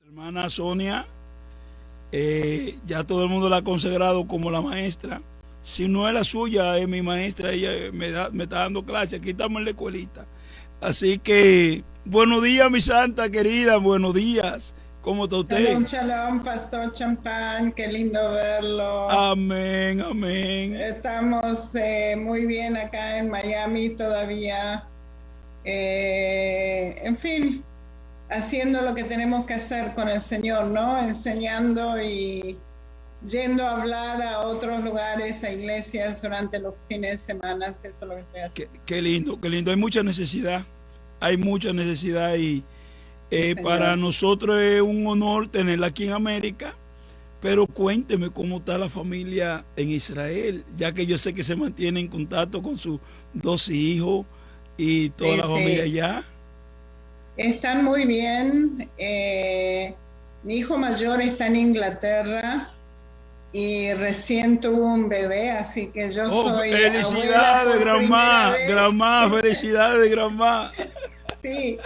Hermana Sonia, ya todo el mundo la ha consagrado como la maestra. Si no es la suya, es mi maestra, ella me está dando clase. Aquí estamos en la escuelita. Así que, buenos días, mi santa querida, buenos días. ¿Cómo está usted? Shalom, shalom, Pastor Champán, qué lindo verlo. Amén, amén. Estamos muy bien acá en Miami todavía. En fin, haciendo lo que tenemos que hacer con el Señor, ¿no? Enseñando y yendo a hablar a otros lugares, a iglesias durante los fines de semana. Eso es lo que estoy haciendo. Qué lindo, qué lindo. Hay mucha necesidad y para nosotros es un honor tenerla aquí en América. Pero cuénteme cómo está la familia en Israel, ya que yo sé que se mantiene en contacto con sus dos hijos y toda la familia allá. Están muy bien. Mi hijo mayor está en Inglaterra y recién tuvo un bebé, así que yo soy felicidades, Granma, felicidades, Granma. Sí.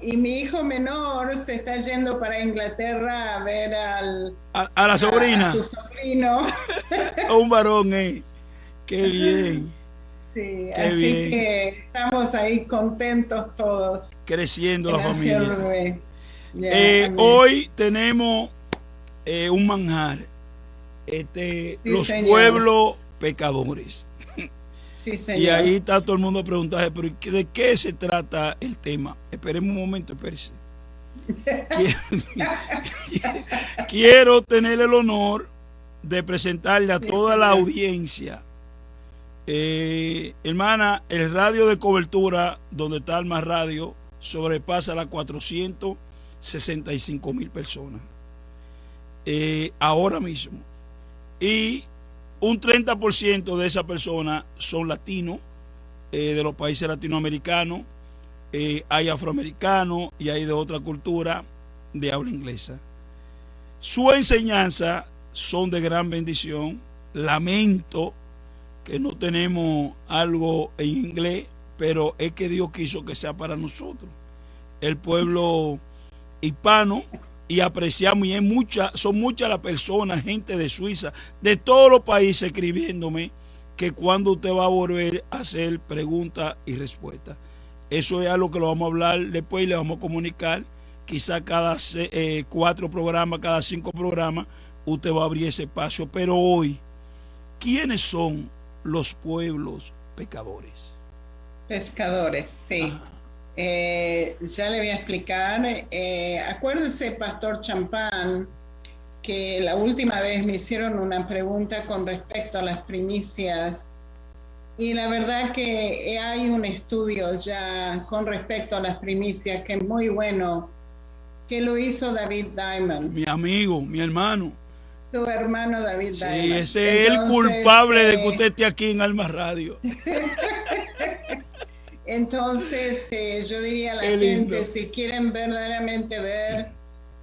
Y mi hijo menor se está yendo para Inglaterra a ver a la sobrina. A su sobrino. Un varón, Qué bien. Sí, Qué así bien. que estamos ahí contentos todos. Creciendo la familia. Hoy tenemos un manjar. Los señor. Pueblos pecadores. Sí, señor. Y ahí está todo el mundo preguntando, pero ¿de qué se trata el tema? Esperemos un momento, espérese. Quiero tener el honor de presentarle a toda la audiencia. Hermana, el radio de cobertura donde está Alma Radio sobrepasa las 465,000 personas ahora mismo, y un 30% de esas personas son latinos, de los países latinoamericanos, hay afroamericanos y hay de otra cultura de habla inglesa. Su enseñanza son de gran bendición. Lamento que no tenemos algo en inglés, pero es que Dios quiso que sea para nosotros, el pueblo hispano, y apreciamos, y son muchas las personas, gente de Suiza, de todos los países, escribiéndome que cuando usted va a volver a hacer preguntas y respuestas. Eso es algo que lo vamos a hablar después y le vamos a comunicar. Quizá cada 4 programas, cada 5 programas, usted va a abrir ese espacio. Pero hoy, ¿quiénes son los pueblos pecadores? Pescadores, sí. Ya le voy a explicar. Acuérdese, Pastor Champán, que la última vez me hicieron una pregunta con respecto a las primicias, y la verdad que hay un estudio ya con respecto a las primicias que es muy bueno, que lo hizo David Diamond. Mi amigo, mi hermano. Tu hermano David Diamond. Sí, ese es el culpable de que usted esté aquí en Alma Radio. Entonces, yo diría a la gente, si quieren verdaderamente ver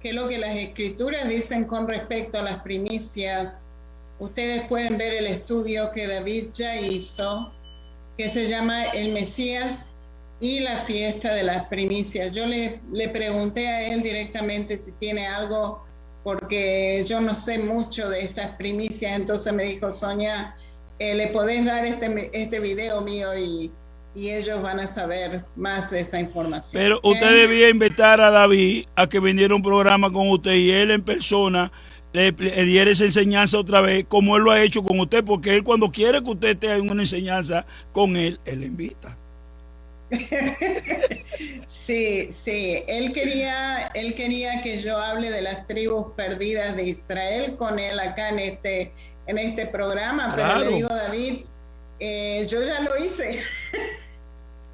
qué es lo que las escrituras dicen con respecto a las primicias, ustedes pueden ver el estudio que David ya hizo, que se llama El Mesías y la fiesta de las primicias. Yo le pregunté a él directamente si tiene algo, porque yo no sé mucho de estas primicias. Entonces me dijo, Sonia, le podés dar este video mío y ellos van a saber más de esa información. Pero usted debía invitar a David a que viniera un programa con usted y él en persona le diera esa enseñanza otra vez, como él lo ha hecho con usted, porque él, cuando quiere que usted esté en una enseñanza con él le invita. Sí, él quería que yo hable de las tribus perdidas de Israel con él acá en este programa. Claro. Pero le digo, David, yo ya lo hice.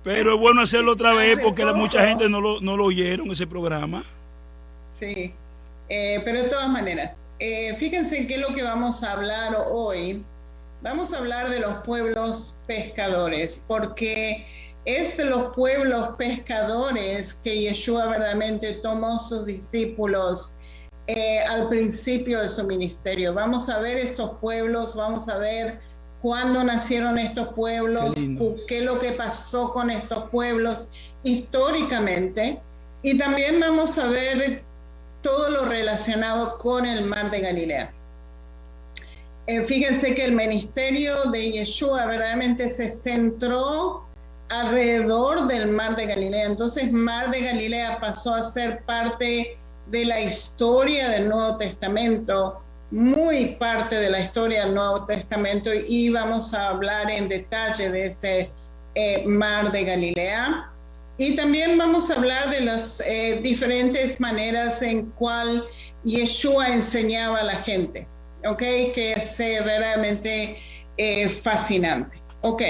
Pero es bueno hacerlo otra vez, porque mucha gente no lo oyeron ese programa. Sí, pero de todas maneras, fíjense qué es lo que vamos a hablar hoy. Vamos a hablar de los pueblos pescadores, porque es de los pueblos pescadores que Yeshua verdaderamente tomó sus discípulos al principio de su ministerio. Vamos a ver estos pueblos, vamos a ver cuándo nacieron estos pueblos, qué es lo que pasó con estos pueblos históricamente, Y también vamos a ver todo lo relacionado con el mar de Galilea. Fíjense que el ministerio de Yeshua verdaderamente se centró alrededor del mar de Galilea. Entonces, mar de Galilea pasó a ser parte de la historia del Nuevo Testamento, muy parte de la historia del Nuevo Testamento, y vamos a hablar en detalle de ese mar de Galilea. Y también vamos a hablar de las diferentes maneras en cual Yeshua enseñaba a la gente, ¿ok? Que es verdaderamente fascinante, ¿ok?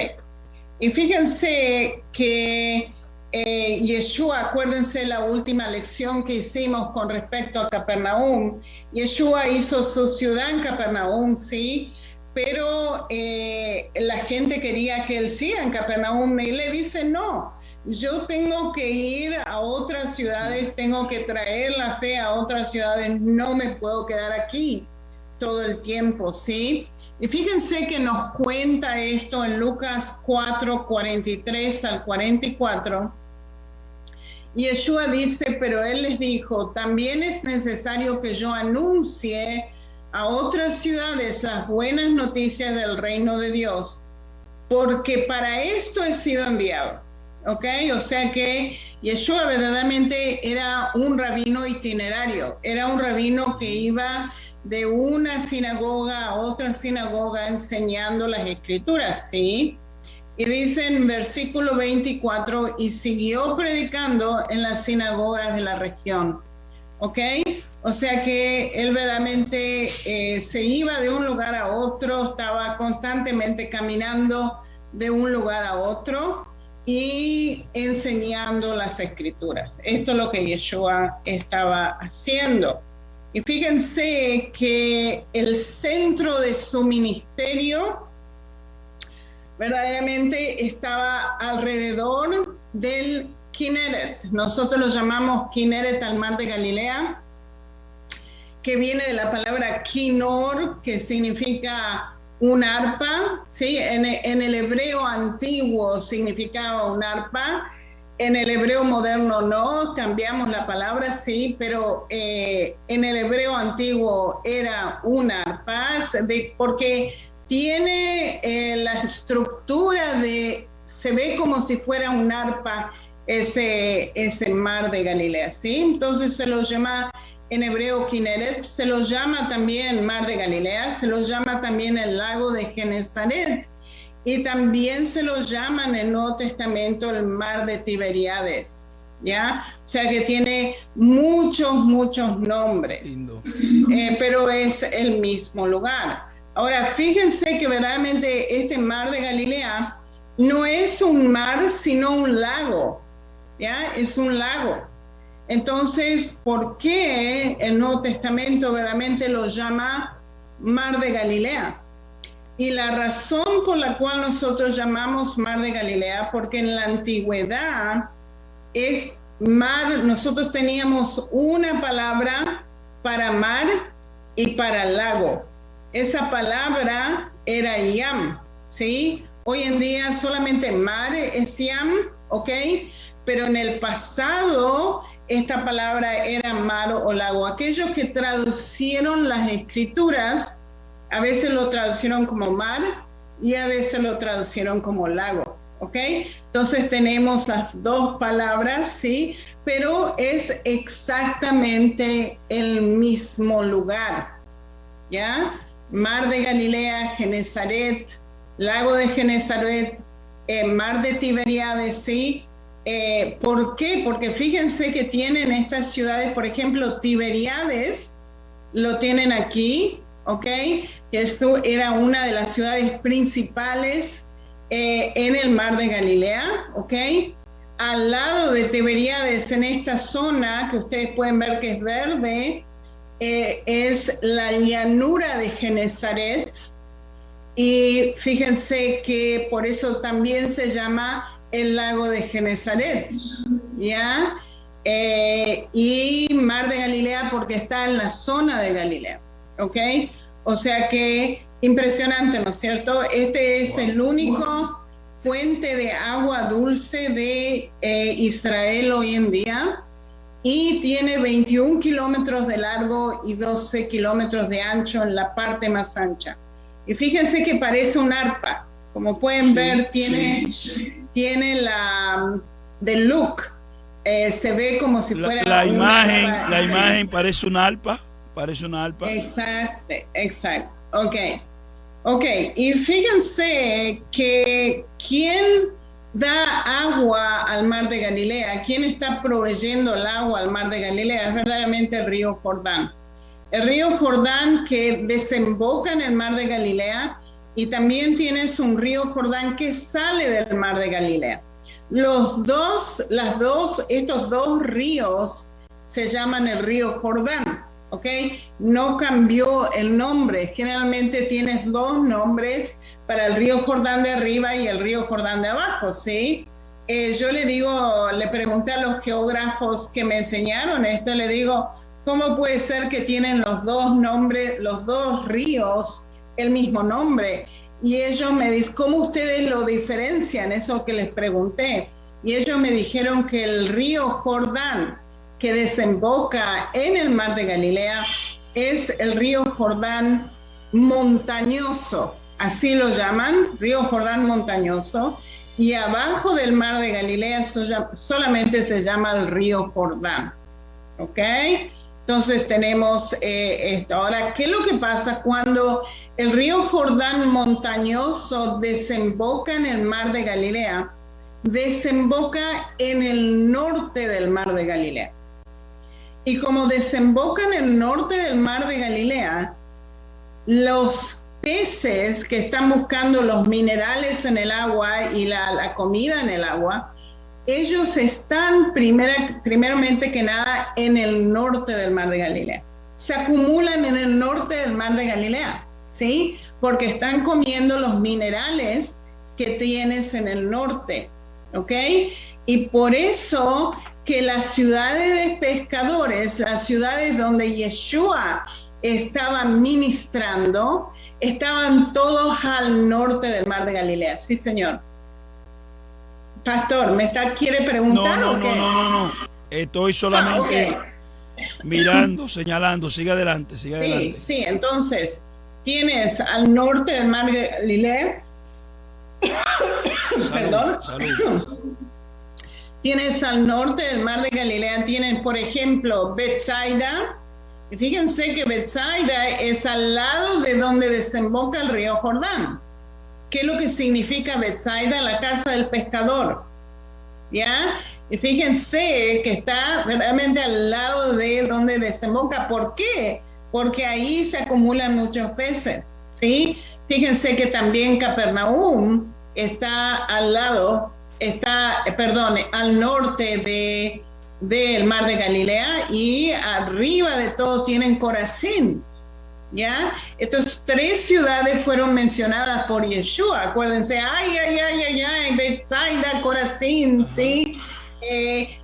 Y fíjense que Yeshua, acuérdense la última lección que hicimos con respecto a Capernaum. Yeshua hizo su ciudad en Capernaum, sí, pero la gente quería que él siga en Capernaum, y le dice no. Yo tengo que ir a otras ciudades, tengo que traer la fe a otras ciudades, no me puedo quedar aquí todo el tiempo, ¿sí? Y fíjense que nos cuenta esto en Lucas 4, 43 al 44. Yeshua dice, pero él les dijo, también es necesario que yo anuncie a otras ciudades las buenas noticias del reino de Dios, porque para esto he sido enviado. ¿Ok? O sea que Yeshua verdaderamente era un rabino itinerario, era un rabino que iba de una sinagoga a otra sinagoga enseñando las escrituras, ¿sí? Y dice en versículo 24, y siguió predicando en las sinagogas de la región, ¿ok? O sea que él verdaderamente se iba de un lugar a otro, estaba constantemente caminando de un lugar a otro y enseñando las escrituras. Esto es lo que Yeshua estaba haciendo. Y fíjense que el centro de su ministerio verdaderamente estaba alrededor del Kinneret. Nosotros lo llamamos Kinneret al mar de Galilea, que viene de la palabra Kinor, que significa un arpa, ¿sí? En el hebreo antiguo significaba un arpa, en el hebreo moderno no, cambiamos la palabra, sí, pero en el hebreo antiguo era un arpa, porque tiene la estructura se ve como si fuera un arpa ese mar de Galilea, ¿sí? Entonces se lo llama en hebreo Kinneret, se lo llama también mar de Galilea, se lo llama también el lago de Genesaret, y también se lo llama en el Nuevo Testamento el mar de Tiberíades, ¿ya? O sea que tiene muchos nombres, pero es el mismo lugar. Ahora, fíjense que verdaderamente este mar de Galilea no es un mar, sino un lago, ¿ya? Es un lago. Entonces, ¿por qué el Nuevo Testamento verdaderamente lo llama Mar de Galilea? Y la razón por la cual nosotros llamamos Mar de Galilea, porque en la antigüedad es mar, nosotros teníamos una palabra para mar y para lago. Esa palabra era Yam, ¿sí? Hoy en día solamente mar es Yam, ¿ok? Pero en el pasado esta palabra era mar o lago. Aquellos que traducieron las escrituras, a veces lo traducieron como mar y a veces lo traducieron como lago, ¿ok? Entonces tenemos las dos palabras, ¿sí? Pero es exactamente el mismo lugar, ¿ya? Mar de Galilea, Genesaret, lago de Genesaret, mar de Tiberíades, ¿sí? ¿Por qué? Porque fíjense que tienen estas ciudades, por ejemplo, Tiberíades, lo tienen aquí, ¿ok? Esto era una de las ciudades principales en el mar de Galilea, ¿ok? Al lado de Tiberíades, en esta zona que ustedes pueden ver que es verde, es la llanura de Genesaret, y fíjense que por eso también se llama el lago de Genesaret, ¿ya? Y mar de Galilea porque está en la zona de Galilea, ¿ok? O sea que impresionante, ¿no es cierto? Este es el único fuente de agua dulce de Israel hoy en día, y tiene 21 kilómetros de largo y 12 kilómetros de ancho en la parte más ancha. Y fíjense que parece un arpa. Como pueden ver, tiene the look. Se ve como si fuera la imagen parece un arpa. Exacto. Ok. Y fíjense que ¿quién da agua al mar de Galilea? ¿Quién está proveyendo el agua al mar de Galilea? Es verdaderamente el río Jordán. El río Jordán que desemboca en el mar de Galilea, y también tienes un río Jordán que sale del mar de Galilea. Estos dos ríos se llaman el río Jordán, ¿ok? No cambió el nombre. Generalmente tienes dos nombres para el río Jordán de arriba y el río Jordán de abajo, ¿sí? Yo le pregunté a los geógrafos que me enseñaron esto, le digo, ¿cómo puede ser que tienen los dos nombres, los dos ríos, el mismo nombre? Y ellos me dicen, ¿cómo ustedes lo diferencian? Eso que les pregunté. Y ellos me dijeron que el río Jordán, que desemboca en el mar de Galilea, es el río Jordán montañoso, así lo llaman, río Jordán montañoso, y abajo del mar de Galilea solamente se llama el río Jordán, ¿ok? Entonces tenemos esto. Ahora, ¿qué es lo que pasa cuando el río Jordán montañoso desemboca en el mar de Galilea? Desemboca en el norte del mar de Galilea. Y como desemboca en el norte del mar de Galilea, los peces que están buscando los minerales en el agua y la comida en el agua, ellos están primeramente que nada en el norte del mar de Galilea. Se acumulan en el norte del mar de Galilea, ¿sí? Porque están comiendo los minerales que tienes en el norte, ¿ok? Y por eso que las ciudades de pescadores, las ciudades donde Yeshua estaba ministrando, estaban todos al norte del mar de Galilea. Sí, señor. Pastor, ¿quiere preguntar o qué? No. Estoy solamente mirando, señalando. Sigue adelante. Sí, entonces, tienes al norte del mar de Galilea. Salud. Tienes al norte del mar de Galilea, tienes, por ejemplo, Betsaida. Y fíjense que Betsaida es al lado de donde desemboca el río Jordán. ¿Qué es lo que significa Betsaida? La casa del pescador, ¿ya? Y fíjense que está realmente al lado de donde desemboca. ¿Por qué? Porque ahí se acumulan muchos peces, ¿sí? Fíjense que también Capernaum está al norte del mar de Galilea, y arriba de todo tienen Corazín, ¿ya? Estas tres ciudades fueron mencionadas por Yeshua. Acuérdense, Betsaida, Corazín, ¿sí?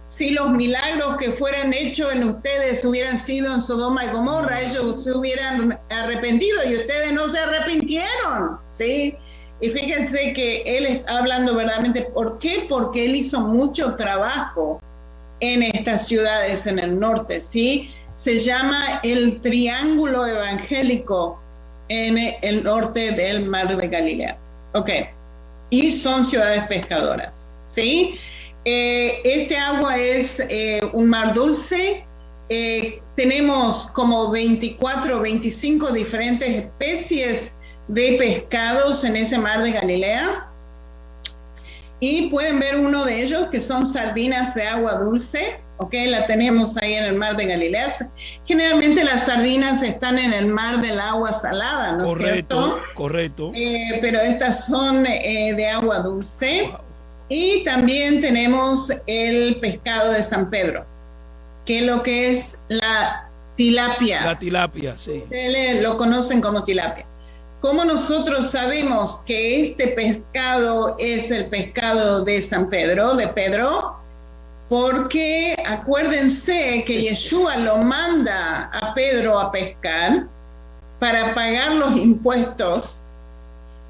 Si los milagros que fueran hechos en ustedes hubieran sido en Sodoma y Gomorra, ellos se hubieran arrepentido y ustedes no se arrepintieron, ¿sí? Y fíjense que él está hablando verdaderamente. ¿Por qué? Porque él hizo mucho trabajo en estas ciudades en el norte, ¿sí? Se llama el triángulo evangélico en el norte del mar de Galilea. Ok. Y son ciudades pescadoras, ¿sí? Este agua es un mar dulce. Tenemos como 24 o 25 diferentes especies de pescados en ese mar de Galilea. Y pueden ver uno de ellos, que son sardinas de agua dulce, ¿ok? La tenemos ahí en el mar de Galilea. Generalmente las sardinas están en el mar del agua salada, ¿no es cierto? Correcto. Pero estas son de agua dulce. Wow. Y también tenemos el pescado de San Pedro, que es lo que es la tilapia. La tilapia, sí. Ustedes lo conocen como tilapia. ¿Cómo nosotros sabemos que este pescado es el pescado de San Pedro, de Pedro? Porque acuérdense que Yeshua lo manda a Pedro a pescar para pagar los impuestos,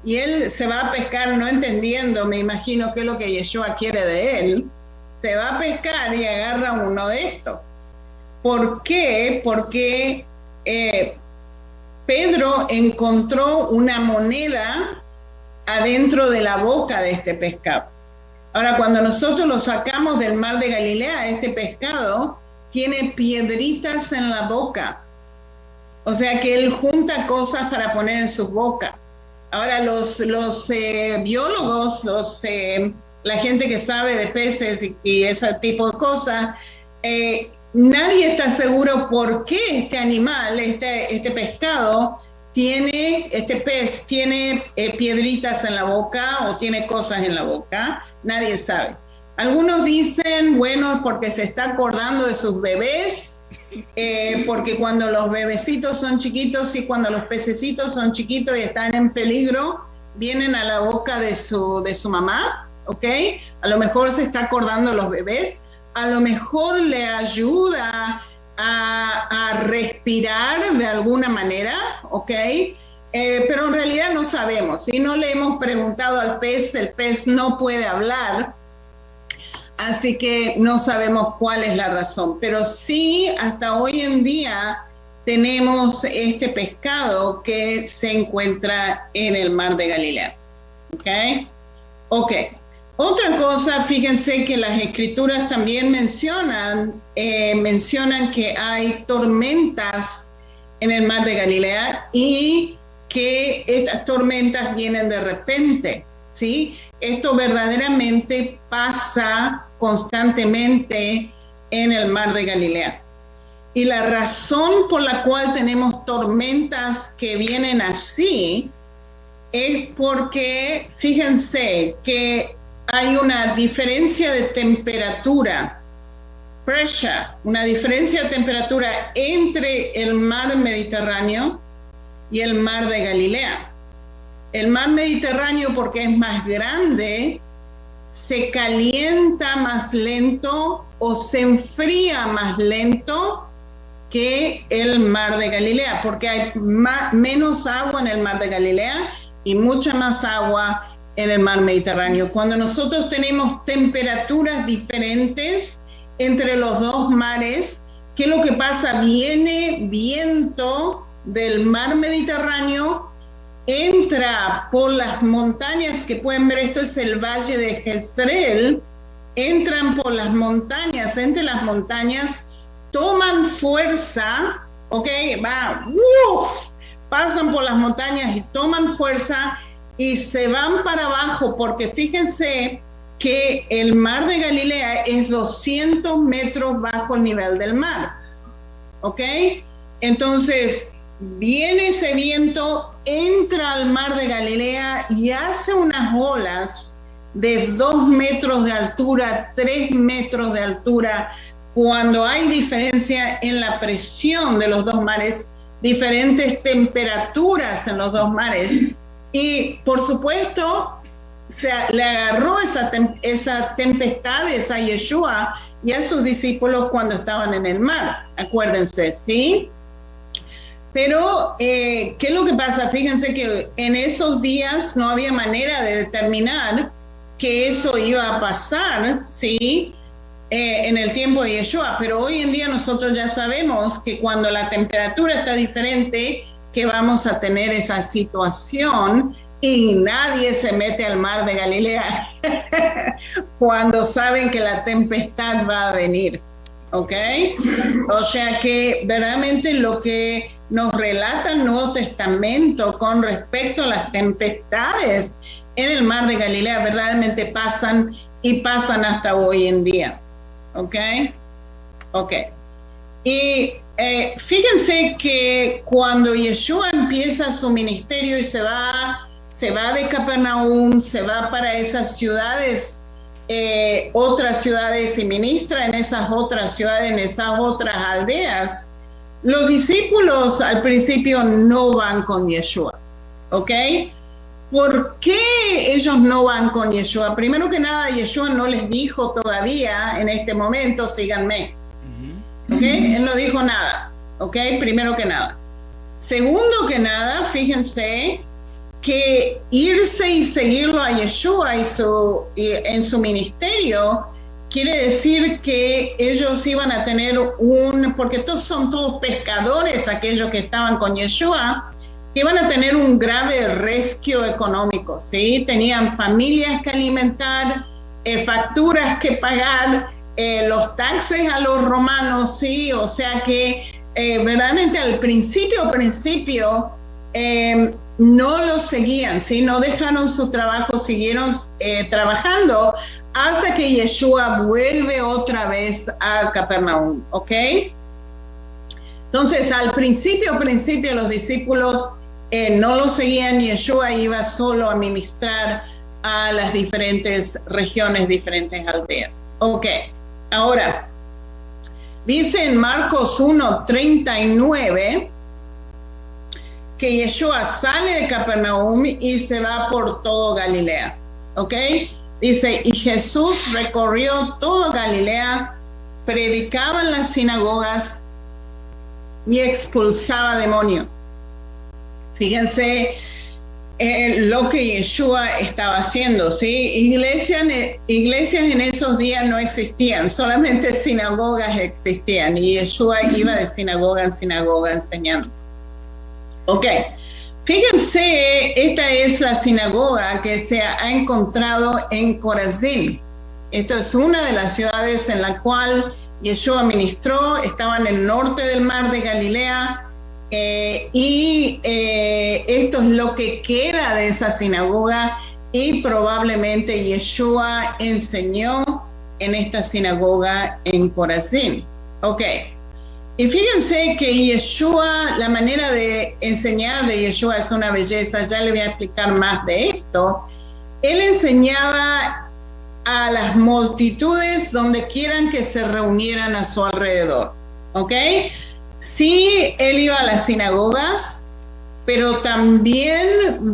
y él se va a pescar no entendiendo, me imagino, qué es lo que Yeshua quiere de él. Se va a pescar y agarra uno de estos, ¿Por qué? Porque Pedro encontró una moneda adentro de la boca de este pescado. Ahora, cuando nosotros lo sacamos del mar de Galilea, este pescado tiene piedritas en la boca. O sea que él junta cosas para poner en su boca. Ahora, los biólogos, la gente que sabe de peces y ese tipo de cosas, nadie está seguro por qué este animal, este pescado, este pez tiene piedritas en la boca o tiene cosas en la boca. Nadie sabe. Algunos dicen, bueno, porque se está acordando de sus bebés, porque cuando los bebecitos son chiquitos y cuando los pececitos son chiquitos y están en peligro, vienen a la boca de su mamá, ¿ok? A lo mejor se está acordando de los bebés, a lo mejor le ayuda a respirar de alguna manera, ¿ok? Pero en realidad no sabemos. Si no le hemos preguntado al pez, el pez no puede hablar, así que no sabemos cuál es la razón. Pero sí, hasta hoy en día tenemos este pescado que se encuentra en el mar de Galilea. ¿Ok? Otra cosa, fíjense que las escrituras también mencionan que hay tormentas en el mar de Galilea y que estas tormentas vienen de repente, ¿sí? Esto verdaderamente pasa constantemente en el mar de Galilea. Y la razón por la cual tenemos tormentas que vienen así es porque, fíjense, que hay una diferencia de temperatura, pressure, una diferencia de temperatura entre el mar Mediterráneo y el mar de Galilea. El mar Mediterráneo, porque es más grande, se calienta más lento o se enfría más lento que el mar de Galilea, porque hay menos agua en el mar de Galilea y mucha más agua en el mar Mediterráneo. Cuando nosotros tenemos temperaturas diferentes entre los dos mares, ¿qué es lo que pasa? Viene viento del mar Mediterráneo, entra por las montañas que pueden ver, esto es el valle de Jezreel, entran por las montañas, entre las montañas, toman fuerza, ¿ok? Pasan por las montañas y toman fuerza y se van para abajo, porque fíjense que el mar de Galilea es 200 metros bajo el nivel del mar, ¿ok? Entonces, viene ese viento, entra al mar de Galilea y hace unas olas de 2 metros de altura, 3 metros de altura, cuando hay diferencia en la presión de los dos mares, diferentes temperaturas en los dos mares. Y por supuesto, le agarró esa tempestad a Yeshua y a sus discípulos cuando estaban en el mar, acuérdense, ¿sí? Pero, ¿qué es lo que pasa? Fíjense que en esos días no había manera de determinar que eso iba a pasar, ¿sí? En el tiempo de Yeshua, pero hoy en día nosotros ya sabemos que cuando la temperatura está diferente, que vamos a tener esa situación y nadie se mete al mar de Galilea cuando saben que la tempestad va a venir, ¿ok? O sea que verdaderamente lo que nos relata el Nuevo Testamento con respecto a las tempestades en el mar de Galilea verdaderamente pasan y pasan hasta hoy en día, ¿ok? Ok. Y fíjense que cuando Yeshua empieza su ministerio y se va de Capernaum, se va para esas ciudades, otras ciudades y ministra en esas otras ciudades, en esas otras aldeas, los discípulos al principio no van con Yeshua, ¿ok? ¿Por qué ellos no van con Yeshua? Primero que nada, Yeshua no les dijo todavía en este momento, síganme. ¿Ok? Él no dijo nada. ¿Ok? Primero que nada. Segundo que nada, fíjense que irse y seguirlo a Yeshua en su ministerio quiere decir que ellos iban a tener porque son todos pescadores, aquellos que estaban con Yeshua, que iban a tener un grave resquio económico, ¿sí? Tenían familias que alimentar, facturas que pagar, los taxes a los romanos, ¿sí? O sea que verdaderamente al principio, no los seguían, ¿sí? No dejaron su trabajo, siguieron trabajando hasta que Yeshua vuelve otra vez a Capernaum, ¿ok? Entonces, al principio los discípulos no lo seguían. Yeshua iba solo a ministrar a las diferentes regiones, diferentes aldeas. Ok, ahora, dice en Marcos 1:39 que Yeshua sale de Capernaum y se va por todo Galilea, ¿ok? Dice, y Jesús recorrió toda Galilea, predicaba en las sinagogas y expulsaba demonios. Fíjense lo que Yeshua estaba haciendo, ¿sí? Iglesias en esos días no existían, solamente sinagogas existían, y Yeshua iba de sinagoga en sinagoga enseñando. Ok, fíjense, esta es la sinagoga que se ha encontrado en Corazín. Esta es una de las ciudades en la cual Yeshua ministró, estaba en el norte del mar de Galilea, y esto es lo que queda de esa sinagoga, y probablemente Yeshua enseñó en esta sinagoga en Corazín. Ok, y fíjense que Yeshua, la manera de enseñar de Yeshua es una belleza. Ya le voy a explicar más de esto. Él enseñaba a las multitudes donde quieran que se reunieran a su alrededor, ¿ok? Sí, él iba a las sinagogas, pero también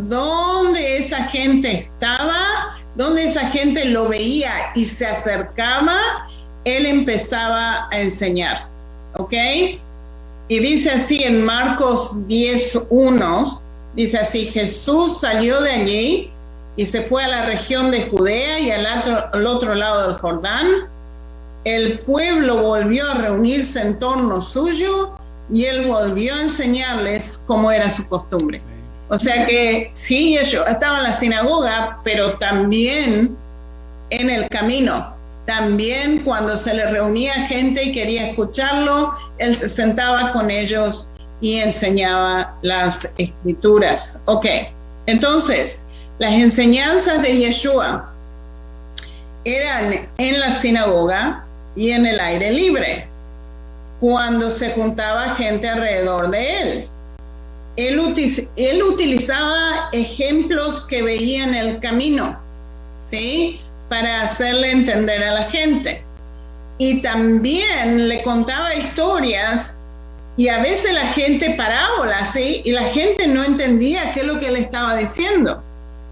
donde esa gente estaba, donde esa gente lo veía y se acercaba, él empezaba a enseñar, ¿ok? Y dice así en Marcos 10:1, dice así: Jesús salió de allí y se fue a la región de Judea y al otro lado del Jordán. El pueblo volvió a reunirse en torno suyo y él volvió a enseñarles como era su costumbre. O sea que sí, ellos estaban en la sinagoga, pero también en el camino. También cuando se le reunía gente y quería escucharlo, él se sentaba con ellos y enseñaba las escrituras. Ok, entonces, las enseñanzas de Yeshua eran en la sinagoga y en el aire libre, cuando se juntaba gente alrededor de él. Él utilizaba ejemplos que veía en el camino, ¿sí?, para hacerle entender a la gente. Y también le contaba historias, y a veces la gente parábolas, ¿sí?, y la gente no entendía qué es lo que él estaba diciendo.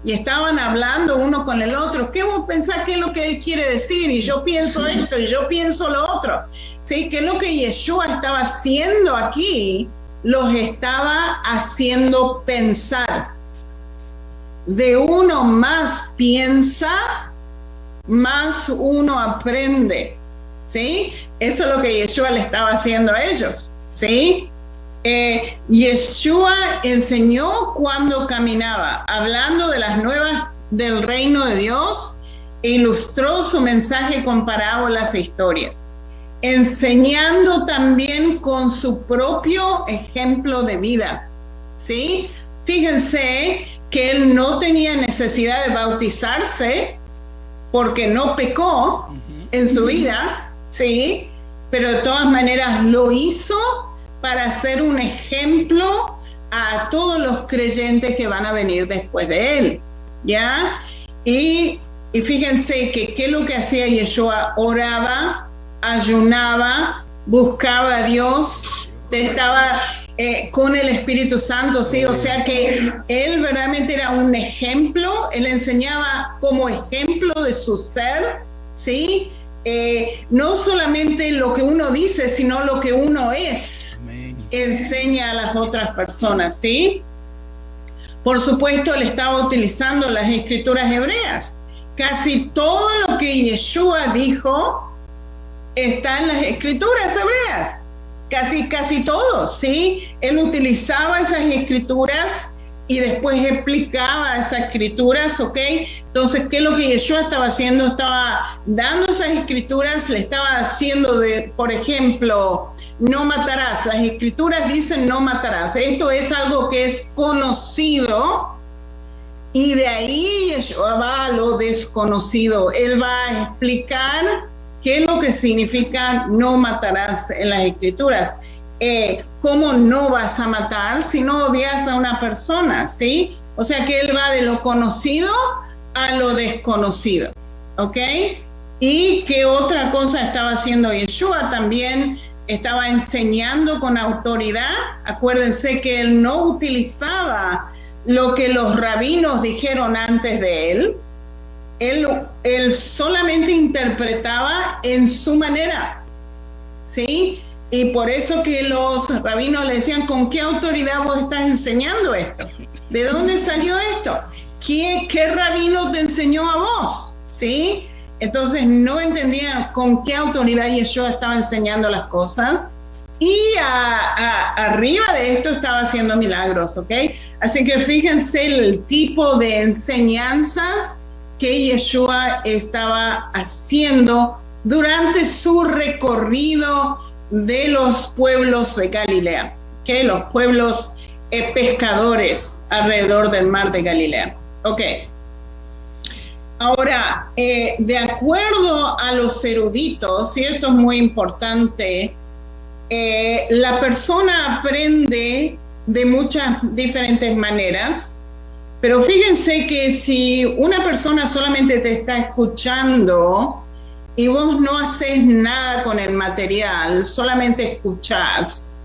Y estaban hablando uno con el otro. ¿Qué vos pensás que es lo que él quiere decir? Y yo pienso esto, y yo pienso lo otro. ¿Sí? ¿Qué es lo que Yeshua estaba haciendo aquí? Los estaba haciendo pensar. De uno más piensa, más uno aprende. ¿Sí? Eso es lo que Yeshua le estaba haciendo a ellos. ¿Sí? Yeshua enseñó cuando caminaba, hablando de las nuevas del reino de Dios, e ilustró su mensaje con parábolas e historias, enseñando también con su propio ejemplo de vida, ¿sí? Fíjense que él no tenía necesidad de bautizarse porque no pecó en su vida, ¿sí? Pero de todas maneras lo hizo para ser un ejemplo a todos los creyentes que van a venir después de él, ¿ya? Y fíjense que qué es lo que hacía Yeshua: oraba, ayunaba, buscaba a Dios, estaba con el Espíritu Santo, ¿sí? O sea que él verdaderamente era un ejemplo. Él enseñaba como ejemplo de su ser, ¿sí? No solamente lo que uno dice, sino lo que uno es. Amén. Enseña a las otras personas, ¿sí? Por supuesto, él estaba utilizando las escrituras hebreas, casi todo lo que Yeshua dijo está en las escrituras hebreas. Casi todo, ¿sí? Él utilizaba esas escrituras y después explicaba esas escrituras, ¿ok? Entonces, ¿qué es lo que Yeshua estaba haciendo? Estaba dando esas escrituras, le estaba haciendo por ejemplo, no matarás. Las escrituras dicen no matarás. Esto es algo que es conocido y de ahí Yeshua va a lo desconocido. Él va a explicar qué es lo que significa no matarás en las escrituras. ¿Cómo no vas a matar si no odias a una persona? ¿Sí? O sea que él va de lo conocido a lo desconocido, ¿ok? ¿Y qué otra cosa estaba haciendo Yeshua? También estaba enseñando con autoridad. Acuérdense que él no utilizaba lo que los rabinos dijeron antes de él. Él solamente interpretaba en su manera, ¿sí? Y por eso que los rabinos le decían, ¿con qué autoridad vos estás enseñando esto? ¿De dónde salió esto? ¿Qué rabino te enseñó a vos? ¿Sí? Entonces no entendían con qué autoridad Yeshua estaba enseñando las cosas. Y arriba de esto estaba haciendo milagros, ¿ok? Así que fíjense el tipo de enseñanzas que Yeshua estaba haciendo durante su recorrido de los pueblos de Galilea, ¿okay? Los pueblos pescadores alrededor del mar de Galilea. Ok. Ahora, de acuerdo a los eruditos, y esto es muy importante, la persona aprende de muchas diferentes maneras, pero fíjense que si una persona solamente te está escuchando y vos no haces nada con el material, solamente escuchás,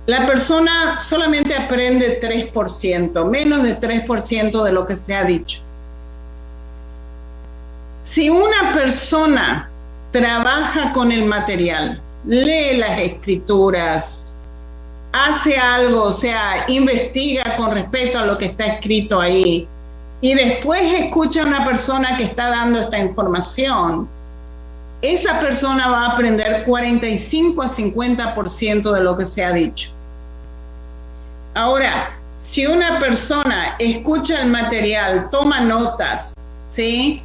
la persona solamente aprende 3%, menos de 3% de lo que se ha dicho. Si una persona trabaja con el material, lee las escrituras, hace algo, o sea, investiga con respecto a lo que está escrito ahí, y después escucha a una persona que está dando esta información, esa persona va a aprender 45 a 50% de lo que se ha dicho. Ahora, si una persona escucha el material, toma notas, ¿sí?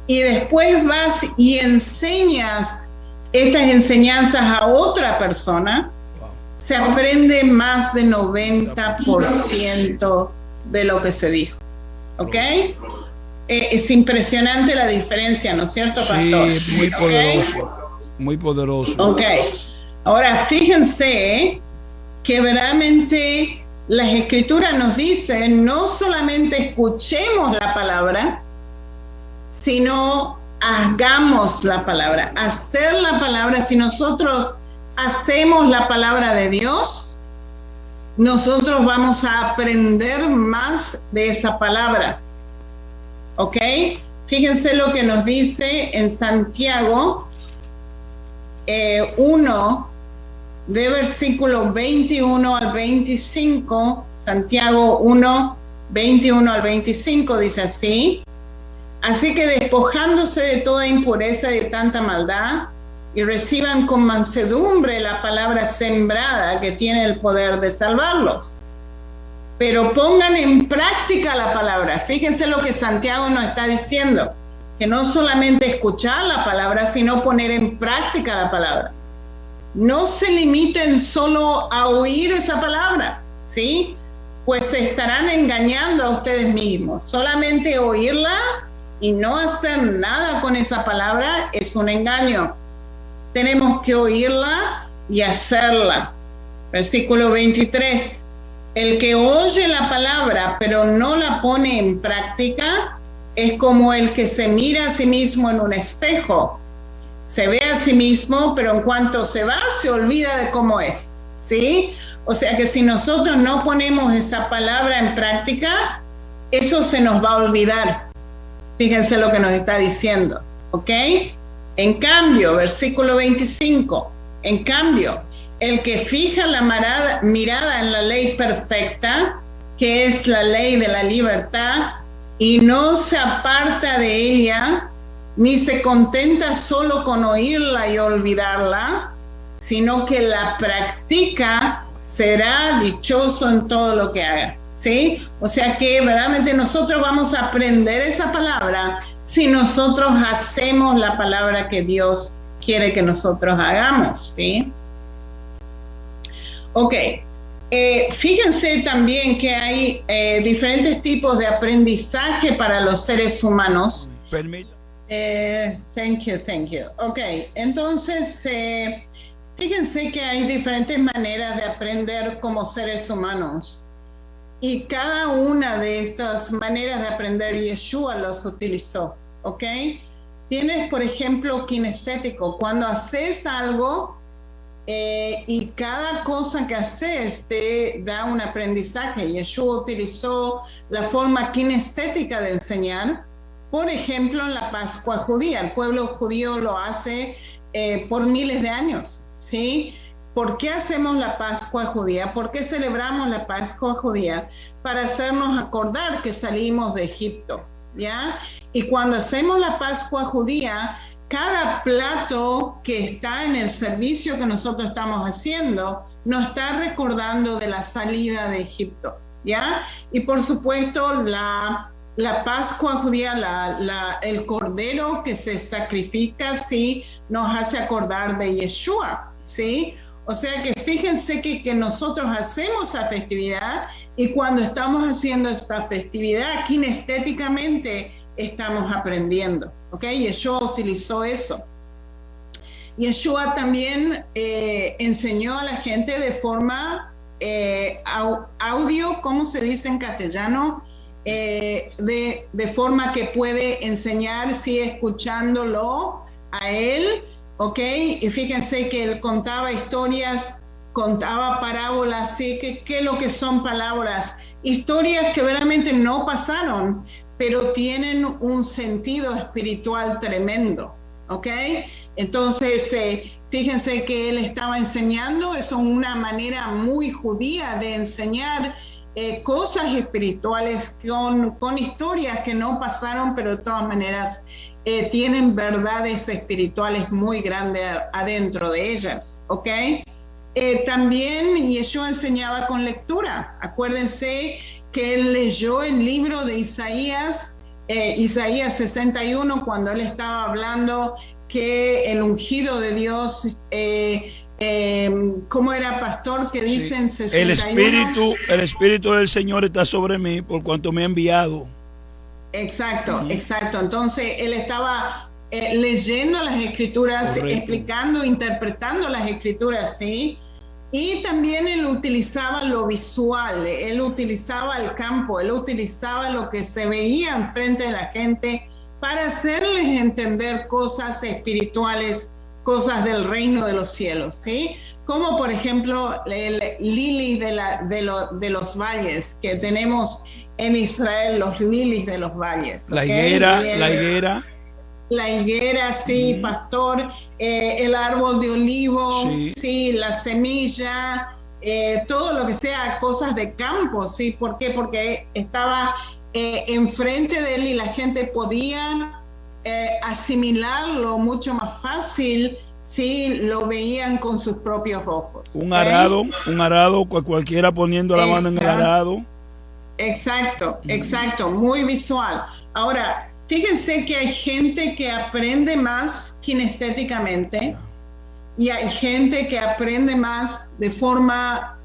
Y después vas y enseñas estas enseñanzas a otra persona, se aprende más de 90% de lo que se dijo. ¿Ok? Es impresionante la diferencia, ¿no es cierto, pastor? Sí, muy poderoso. ¿Okay? Muy poderoso. Ok. Ahora, fíjense que verdaderamente las escrituras nos dicen, no solamente escuchemos la palabra, sino hagamos la palabra. Hacer la palabra, si nosotros hacemos la palabra de Dios, nosotros vamos a aprender más de esa palabra. ¿Ok? Fíjense lo que nos dice en Santiago 1, de versículo 21 al 25. Santiago 1, 21 al 25 dice así: así que despojándose de toda impureza y de tanta maldad, y reciban con mansedumbre la palabra sembrada que tiene el poder de salvarlos. Pero pongan en práctica la palabra. Fíjense lo que Santiago nos está diciendo, que no solamente escuchar la palabra, sino poner en práctica la palabra. No se limiten solo a oír esa palabra, ¿sí? Pues se estarán engañando a ustedes mismos. Solamente oírla y no hacer nada con esa palabra es un engaño. Tenemos que oírla y hacerla. Versículo 23. El que oye la palabra pero no la pone en práctica es como el que se mira a sí mismo en un espejo. Se ve a sí mismo, pero en cuanto se va, se olvida de cómo es, ¿sí? O sea que si nosotros no ponemos esa palabra en práctica, eso se nos va a olvidar. Fíjense lo que nos está diciendo, ¿ok? En cambio, versículo 25, en cambio, el que fija la mirada en la ley perfecta, que es la ley de la libertad, y no se aparta de ella, ni se contenta solo con oírla y olvidarla, sino que la practica, será dichoso en todo lo que haga. ¿Sí? O sea que verdaderamente nosotros vamos a aprender esa palabra si nosotros hacemos la palabra que Dios quiere que nosotros hagamos. ¿Sí? Ok. Fíjense también que hay diferentes tipos de aprendizaje para los seres humanos. Thank you. Ok, entonces fíjense que hay diferentes maneras de aprender como seres humanos. Y cada una de estas maneras de aprender Yeshua los utilizó, ¿ok? Tienes, por ejemplo, kinestético. Cuando haces algo y cada cosa que haces te da un aprendizaje. Yeshua utilizó la forma kinestética de enseñar. Por ejemplo, en la Pascua judía. El pueblo judío lo hace por miles de años, ¿sí? ¿Por qué hacemos la Pascua judía? ¿Por qué celebramos la Pascua judía? Para hacernos acordar que salimos de Egipto, ¿ya? Y cuando hacemos la Pascua judía, cada plato que está en el servicio que nosotros estamos haciendo nos está recordando de la salida de Egipto, ¿ya? Y por supuesto, la Pascua judía, el cordero que se sacrifica, sí, nos hace acordar de Yeshua, ¿sí? O sea que fíjense que nosotros hacemos esa festividad y cuando estamos haciendo esta festividad, kinestéticamente estamos aprendiendo, ¿ok? Yeshua utilizó eso. Yeshua también enseñó a la gente de forma audio, ¿cómo se dice en castellano? De forma que puede enseñar, sí, escuchándolo a él. ¿Ok? Y fíjense que él contaba historias, contaba parábolas, ¿sí? ¿Qué es lo que son parábolas? Historias que verdaderamente no pasaron, pero tienen un sentido espiritual tremendo, ¿ok? Entonces, fíjense que él estaba enseñando, eso es una manera muy judía de enseñar cosas espirituales con historias que no pasaron, pero de todas maneras tienen verdades espirituales muy grandes adentro de ellas, ¿ok? También Yeshua enseñaba con lectura. Acuérdense que él leyó el libro de Isaías 61, cuando él estaba hablando que el ungido de Dios, ¿cómo era, pastor? Que dicen 61. El espíritu del Señor está sobre mí por cuanto me ha enviado. Exacto. Entonces él estaba leyendo las escrituras, correcto, explicando, interpretando las escrituras, ¿sí? Y también él utilizaba lo visual, él utilizaba el campo, él utilizaba lo que se veía enfrente de la gente para hacerles entender cosas espirituales, cosas del reino de los cielos, ¿sí? Como por ejemplo el lili de los valles que tenemos en Israel, los lilis de los valles. La higuera. La higuera, sí, pastor. El árbol de olivo, sí, la semilla, todo lo que sea cosas de campo, ¿sí? ¿Por qué? Porque estaba enfrente de él y la gente podía asimilarlo mucho más fácil si lo veían con sus propios ojos. Un arado, cualquiera poniendo la mano en el arado. Exacto, muy visual. Ahora, fíjense que hay gente que aprende más kinestéticamente y hay gente que aprende más de forma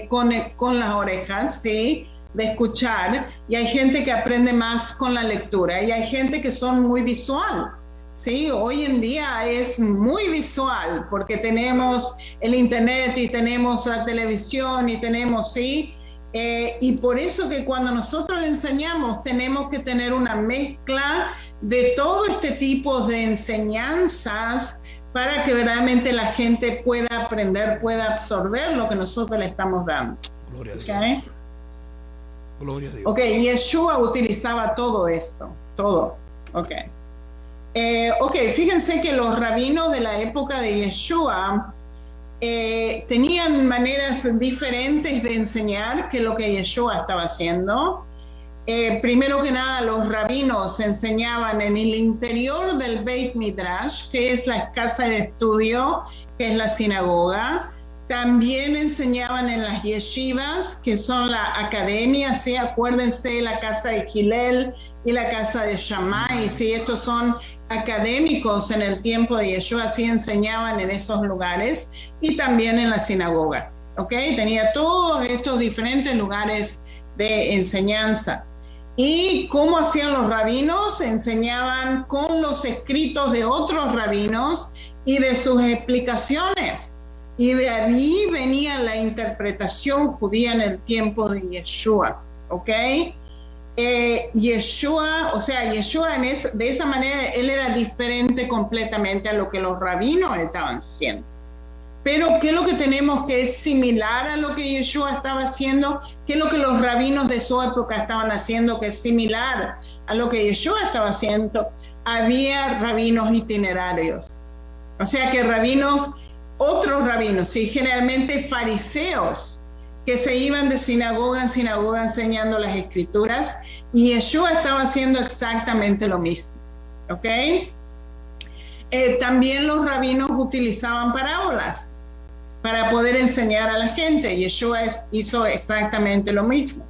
con las orejas, ¿sí? De escuchar, y hay gente que aprende más con la lectura, y hay gente que son muy visual, ¿sí? Hoy en día es muy visual porque tenemos el internet y tenemos la televisión y tenemos, ¿sí? Y por eso que cuando nosotros enseñamos tenemos que tener una mezcla de todo este tipo de enseñanzas para que verdaderamente la gente pueda aprender, pueda absorber lo que nosotros le estamos dando. Gloria a Dios. ¿Okay? Gloria a Dios. Ok, Yeshua utilizaba todo esto, todo. Ok, fíjense que los rabinos de la época de Yeshua tenían maneras diferentes de enseñar que lo que Yeshua estaba haciendo. primero que nada, los rabinos enseñaban en el interior del Beit Midrash, que es la casa de estudio, que es la sinagoga. También enseñaban en las yeshivas, que son la academia, ¿sí? Acuérdense, la casa de Hillel y la casa de Shammai, ¿sí? Estos son académicos en el tiempo de Yeshua, sí enseñaban en esos lugares, y también en la sinagoga, ¿ok? Tenía todos estos diferentes lugares de enseñanza. ¿Y cómo hacían los rabinos? Enseñaban con los escritos de otros rabinos y de sus explicaciones. Y de ahí venía la interpretación judía en el tiempo de Yeshua, ¿ok? Yeshua de esa manera, él era diferente completamente a lo que los rabinos estaban haciendo. Pero ¿qué es lo que tenemos que es similar a lo que Yeshua estaba haciendo? ¿Qué es lo que los rabinos de su época estaban haciendo que es similar a lo que Yeshua estaba haciendo? Había rabinos itinerarios. O sea que otros rabinos, sí, generalmente fariseos, que se iban de sinagoga en sinagoga enseñando las escrituras, y Yeshua estaba haciendo exactamente lo mismo, ¿ok? También los rabinos utilizaban parábolas para poder enseñar a la gente. Yeshua hizo exactamente lo mismo.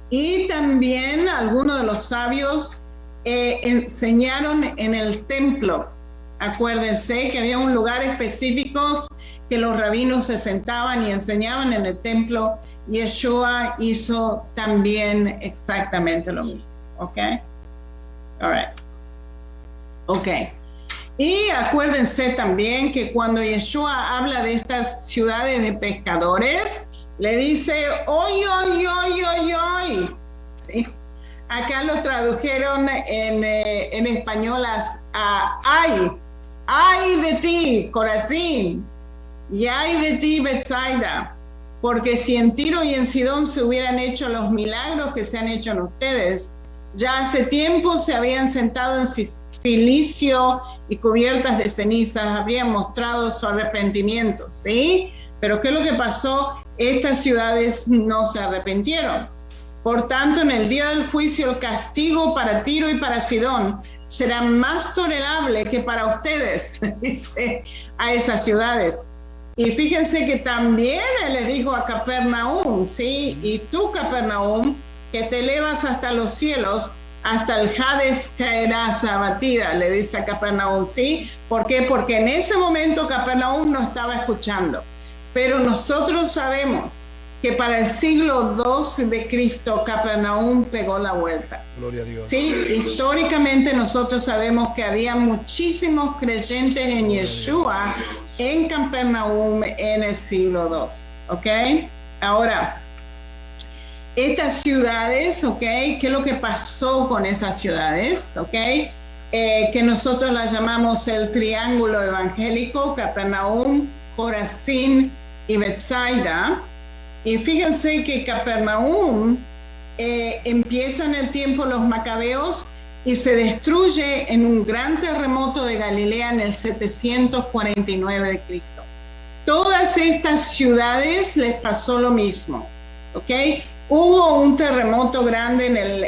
Y también algunos de los sabios enseñaron en el templo. Acuérdense que había un lugar específico que los rabinos se sentaban y enseñaban en el templo. Yeshua hizo también exactamente lo mismo. ¿Ok? All right. Ok. Y acuérdense también que cuando Yeshua habla de estas ciudades de pescadores, le dice, oy, oy, oy, oy, oy. ¿Sí? Acá lo tradujeron en español a ay de ti, Corazín, y ay de ti, Betsaida, porque si en Tiro y en Sidón se hubieran hecho los milagros que se han hecho en ustedes, ya hace tiempo se habían sentado en silicio y cubiertas de cenizas, habrían mostrado su arrepentimiento, ¿sí? Pero ¿qué es lo que pasó? Estas ciudades no se arrepintieron. Por tanto, en el día del juicio, el castigo para Tiro y para Sidón será más tolerable que para ustedes, dice a esas ciudades. Y fíjense que también él le dijo a Capernaum, ¿sí? Y tú, Capernaum, que te elevas hasta los cielos, hasta el Hades caerás abatida, le dice a Capernaum, ¿sí? ¿Por qué? Porque en ese momento Capernaum no estaba escuchando. Pero nosotros sabemos que para el siglo II de Cristo, Capernaum pegó la vuelta. Gloria a Dios. Sí, históricamente nosotros sabemos que había muchísimos creyentes en Yeshua en Capernaum en el siglo II, ¿ok? Ahora, estas ciudades, ¿ok? ¿Qué es lo que pasó con esas ciudades, ¿ok? Que nosotros las llamamos el triángulo evangélico, Capernaum, Corazín y Betsaida. Y fíjense que Capernaum empieza en el tiempo los macabeos y se destruye en un gran terremoto de Galilea en el 749 de Cristo. Todas estas ciudades les pasó lo mismo, ¿ok? Hubo un terremoto grande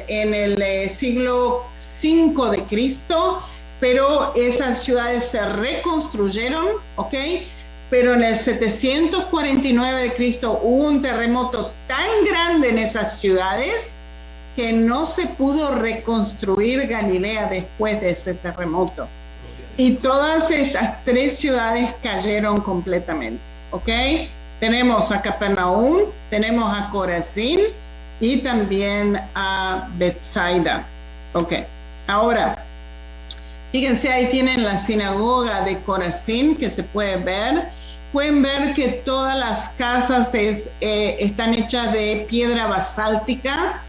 en el siglo V de Cristo, pero esas ciudades se reconstruyeron, ¿ok? Pero en el 749 de Cristo hubo un terremoto tan grande en esas ciudades que no se pudo reconstruir Galilea después de ese terremoto. Y todas estas tres ciudades cayeron completamente, ¿ok? Tenemos a Capernaum, tenemos a Corazín y también a Betsaida, ¿ok? Ahora, fíjense, ahí tienen la sinagoga de Corazín que se puede ver. Pueden ver que todas las casas están hechas de piedra basáltica.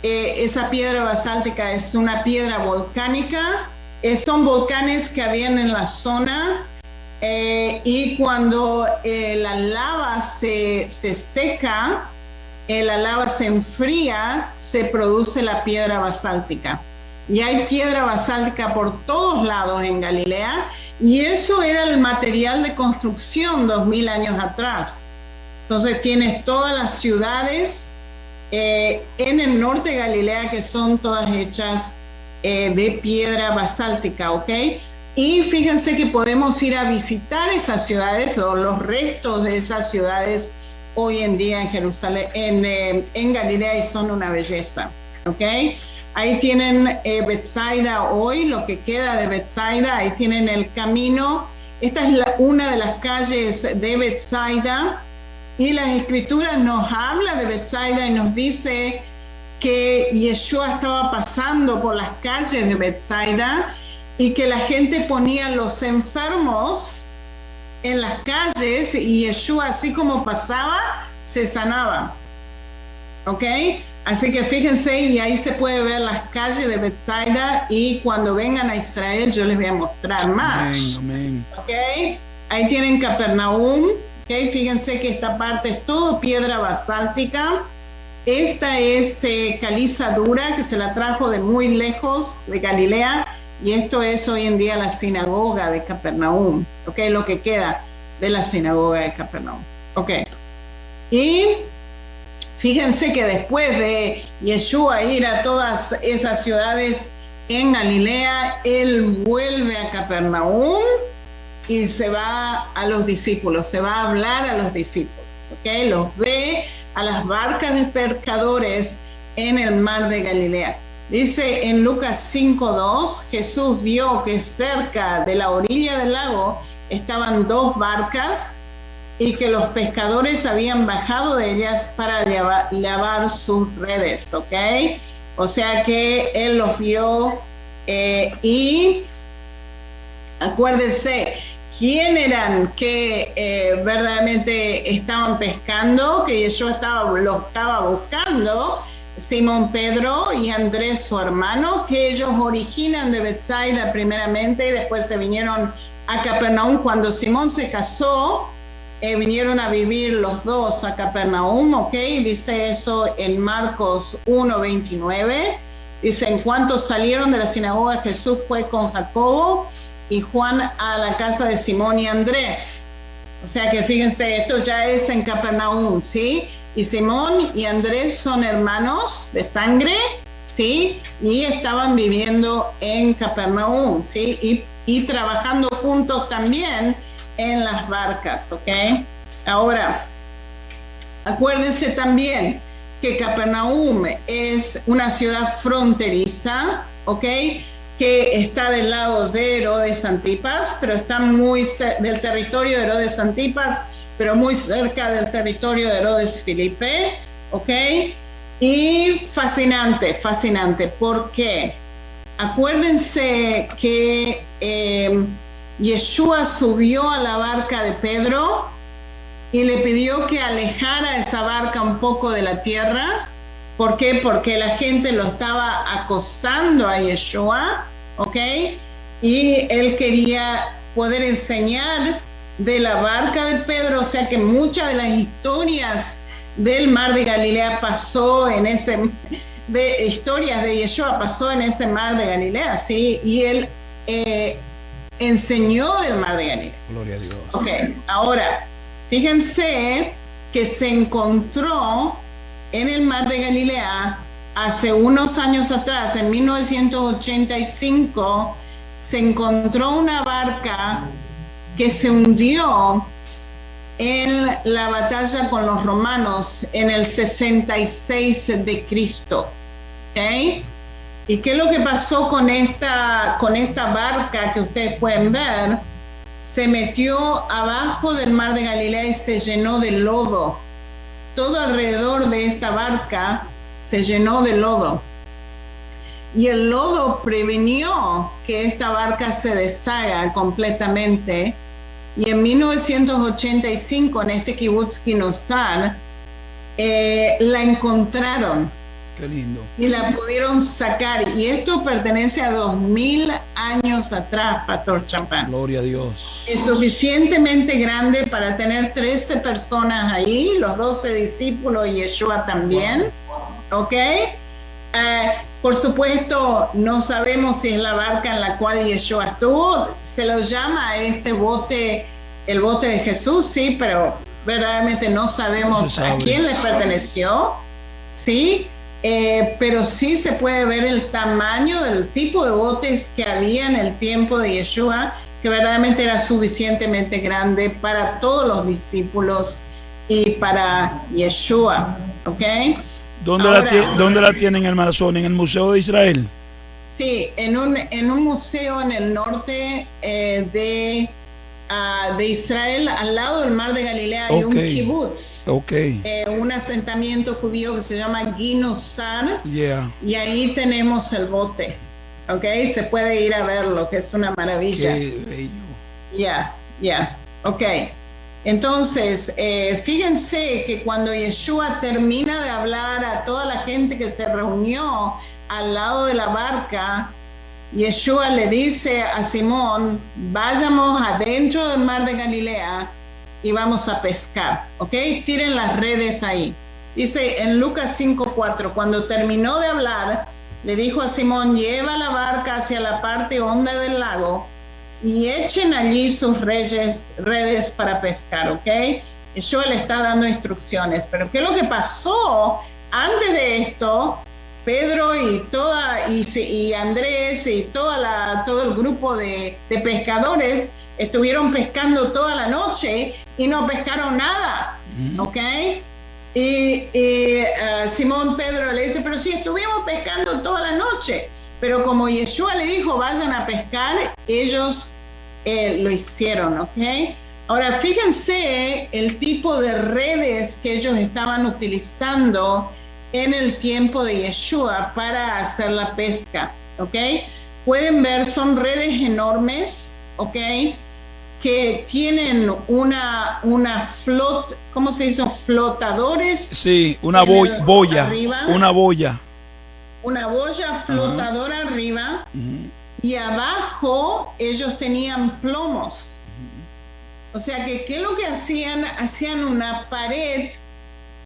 Esa piedra basáltica es una piedra volcánica. Son volcanes que habían en la zona. Y cuando la lava se seca, la lava se enfría, se produce la piedra basáltica. Y hay piedra basáltica por todos lados en Galilea, y eso era el material de construcción 2000 años atrás. Entonces tienes todas las ciudades en el norte de Galilea, que son todas hechas de piedra basáltica, ¿ok? Y fíjense que podemos ir a visitar esas ciudades, o los restos de esas ciudades hoy en día en Jerusalén, en Galilea, y son una belleza, ¿ok? Ahí tienen Betsaida hoy, lo que queda de Betsaida, ahí tienen el camino. Esta es una de las calles de Betsaida, y las escrituras nos habla de Betsaida y nos dice que Yeshua estaba pasando por las calles de Betsaida y que la gente ponía los enfermos en las calles y Yeshua, así como pasaba, se sanaba. ¿Ok? Así que fíjense, y ahí se puede ver las calles de Betsaida, y cuando vengan a Israel yo les voy a mostrar más. Amén. ¿Ok? Ahí tienen Capernaum. ¿Ok? Fíjense que esta parte es todo piedra basáltica. Esta es caliza dura, que se la trajo de muy lejos de Galilea, y esto es hoy en día la sinagoga de Capernaum, ¿ok? Lo que queda de la sinagoga de Capernaum, ¿ok? Y fíjense que después de Yeshua ir a todas esas ciudades en Galilea, él vuelve a Capernaum y se va a los discípulos, se va a hablar a los discípulos, ¿ok? Los ve a las barcas de pescadores en el mar de Galilea. Dice en Lucas 5:2, Jesús vio que cerca de la orilla del lago estaban dos barcas y que los pescadores habían bajado de ellas para lavar sus redes, ¿ok? O sea que él los vio y acuérdense, ¿quién eran que verdaderamente estaban pescando? Que yo lo estaba buscando. Simón Pedro y Andrés, su hermano, que ellos originan de Betsaida primeramente y después se vinieron a Capernaum. Cuando Simón se casó, vinieron a vivir los dos a Capernaum, ¿ok? Dice eso en Marcos 1:29. Dice, en cuanto salieron de la sinagoga, Jesús fue con Jacobo y Juan a la casa de Simón y Andrés. O sea que fíjense, esto ya es en Capernaum, ¿sí? Y Simón y Andrés son hermanos de sangre, ¿sí? Y estaban viviendo en Capernaum, ¿sí? Y trabajando juntos también en las barcas, ¿ok? Ahora, acuérdense también que Capernaum es una ciudad fronteriza, ¿ok? Que está del lado de Herodes Antipas, pero está muy del territorio de Herodes Antipas, pero muy cerca del territorio de Herodes Filipe, ¿ok? Y fascinante, fascinante. ¿Por qué? Acuérdense que Yeshua subió a la barca de Pedro y le pidió que alejara esa barca un poco de la tierra. ¿Por qué? Porque la gente lo estaba acosando a Yeshua, ¿ok? Y él quería poder enseñar de la barca de Pedro, o sea que muchas de las historias del mar de Galilea pasó en ese, de historias de Yeshua pasó en ese mar de Galilea, ¿sí? Y él enseñó del mar de Galilea. Gloria a Dios. Ok, ahora, fíjense que se encontró en el mar de Galilea hace unos años atrás, en 1985, se encontró una barca que se hundió en la batalla con los romanos en el 66 de Cristo. ¿Okay? ¿Y qué es lo que pasó con esta barca que ustedes pueden ver? Se metió abajo del mar de Galilea y se llenó de lodo. Todo alrededor de esta barca se llenó de lodo. Y el lodo prevenió que esta barca se deshaga completamente. Y en 1985, en este kibutz Kinosar, la encontraron. Qué lindo. Y la pudieron sacar. Y esto pertenece a 2000 años atrás, Pastor Champán. Gloria a Dios. Es suficientemente grande para tener 13 personas ahí, los 12 discípulos y Yeshua también. Wow. ¿Ok? Por supuesto, no sabemos si es la barca en la cual Yeshua estuvo. Se lo llama a este bote, el bote de Jesús, sí, pero verdaderamente no sabemos a quién le perteneció. ¿sí? Pero sí se puede ver el tamaño, el tipo de botes que había en el tiempo de Yeshua, que verdaderamente era suficientemente grande para todos los discípulos y para Yeshua, ¿ok? ¿Dónde la tienen, hermana Sonia? ¿En el Museo de Israel? Sí, en un museo en el norte de Israel, al lado del mar de Galilea, hay un kibbutz, un asentamiento judío que se llama Ginosar, y ahí tenemos el bote, ¿ok? Se puede ir a verlo, que es una maravilla. Qué bello. Ok. Entonces, fíjense que cuando Yeshua termina de hablar a toda la gente que se reunió al lado de la barca, Yeshua le dice a Simón, vayamos adentro del mar de Galilea y vamos a pescar, ¿ok? Tiren las redes ahí. Dice en Lucas 5:4, cuando terminó de hablar, le dijo a Simón, lleva la barca hacia la parte honda del lago y echen allí sus redes para pescar, ¿ok? Yeshua le está dando instrucciones, pero ¿qué es lo que pasó antes de esto? Pedro y Andrés y todo el grupo de pescadores estuvieron pescando toda la noche y no pescaron nada, ¿ok? Y Simón Pedro le dice, pero sí, estuvimos pescando toda la noche. Pero como Yeshua le dijo, vayan a pescar, ellos lo hicieron, ¿ok? Ahora, fíjense el tipo de redes que ellos estaban utilizando en el tiempo de Yeshua para hacer la pesca, ¿ok? Pueden ver, son redes enormes, ¿ok? Que tienen una ¿cómo se dice? Flotadores. Sí, una boya. Una boya. Una boya flotadora arriba, y abajo ellos tenían plomos. O sea que, ¿qué es lo que hacían? Hacían una pared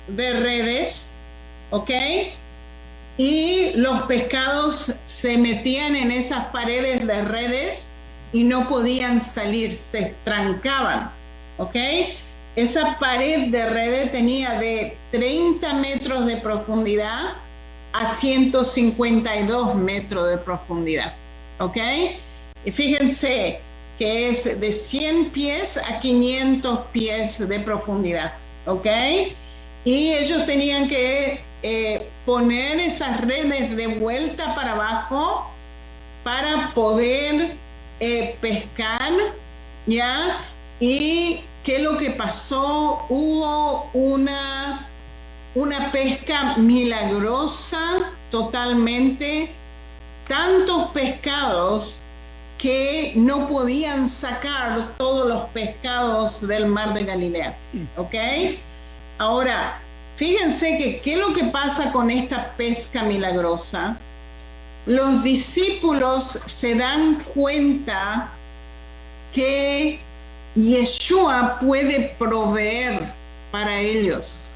de redes, ¿ok? Y los pescados se metían en esas paredes de redes y no podían salir, se trancaban, ¿ok? Esa pared de redes tenía de 30 metros de profundidad a 152 metros de profundidad, ¿ok? Y fíjense que es de 100 pies a 500 pies de profundidad, ¿ok? Y ellos tenían que poner esas redes de vuelta para abajo para poder pescar, ¿ya? Y ¿qué es lo que pasó? Hubo una pesca milagrosa totalmente, tantos pescados que no podían sacar todos los pescados del mar de Galilea, ¿ok? Ahora, fíjense que ¿qué es lo que pasa con esta pesca milagrosa? Los discípulos se dan cuenta que Yeshua puede proveer para ellos.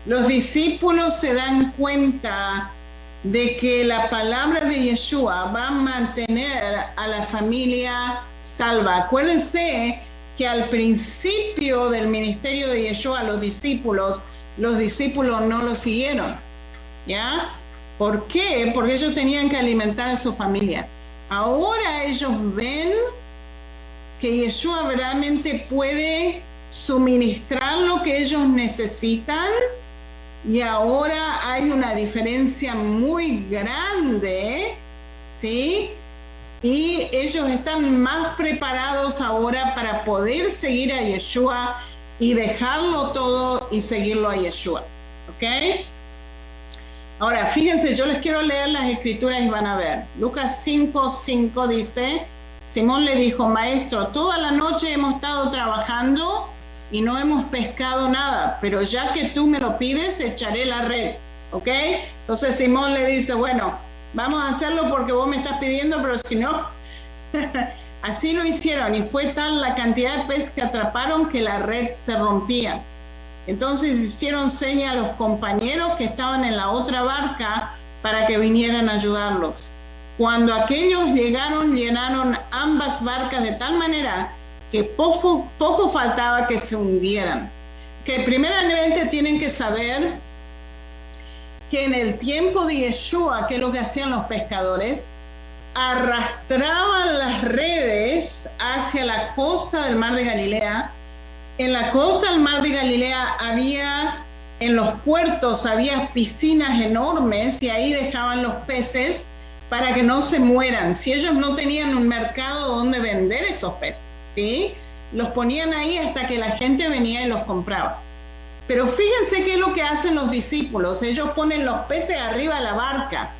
Los discípulos se dan cuenta de que la palabra de Yeshua va a mantener a la familia salva. Acuérdense que al principio del ministerio de Yeshua, los discípulos no lo siguieron, ¿ya? ¿Por qué? Porque ellos tenían que alimentar a su familia. Ahora ellos ven que Yeshua verdaderamente puede suministrar lo que ellos necesitan, y ahora hay una diferencia muy grande, ¿sí? Y ellos están más preparados ahora para poder seguir a Yeshua y dejarlo todo y seguirlo a Yeshua, ¿ok? Ahora, fíjense, yo les quiero leer las escrituras y van a ver. Lucas 5:5 dice, Simón le dijo, maestro, toda la noche hemos estado trabajando y no hemos pescado nada, pero ya que tú me lo pides, echaré la red, ¿ok? Entonces Simón le dice, bueno, vamos a hacerlo porque vos me estás pidiendo, pero si no, así lo hicieron, y fue tal la cantidad de pez que atraparon que la red se rompía. Entonces hicieron seña a los compañeros que estaban en la otra barca para que vinieran a ayudarlos. Cuando aquellos llegaron, llenaron ambas barcas de tal manera que poco faltaba que se hundieran. Que primeramente tienen que saber que en el tiempo de Yeshua, ¿qué es lo que hacían los pescadores? Arrastraban las redes hacia la costa del mar de Galilea. En la costa del mar de Galilea en los puertos había piscinas enormes y ahí dejaban los peces para que no se mueran. Si ellos no tenían un mercado donde vender esos peces, ¿sí? Los ponían ahí hasta que la gente venía y los compraba. Pero fíjense qué es lo que hacen los discípulos. Ellos ponen los peces arriba de la barca.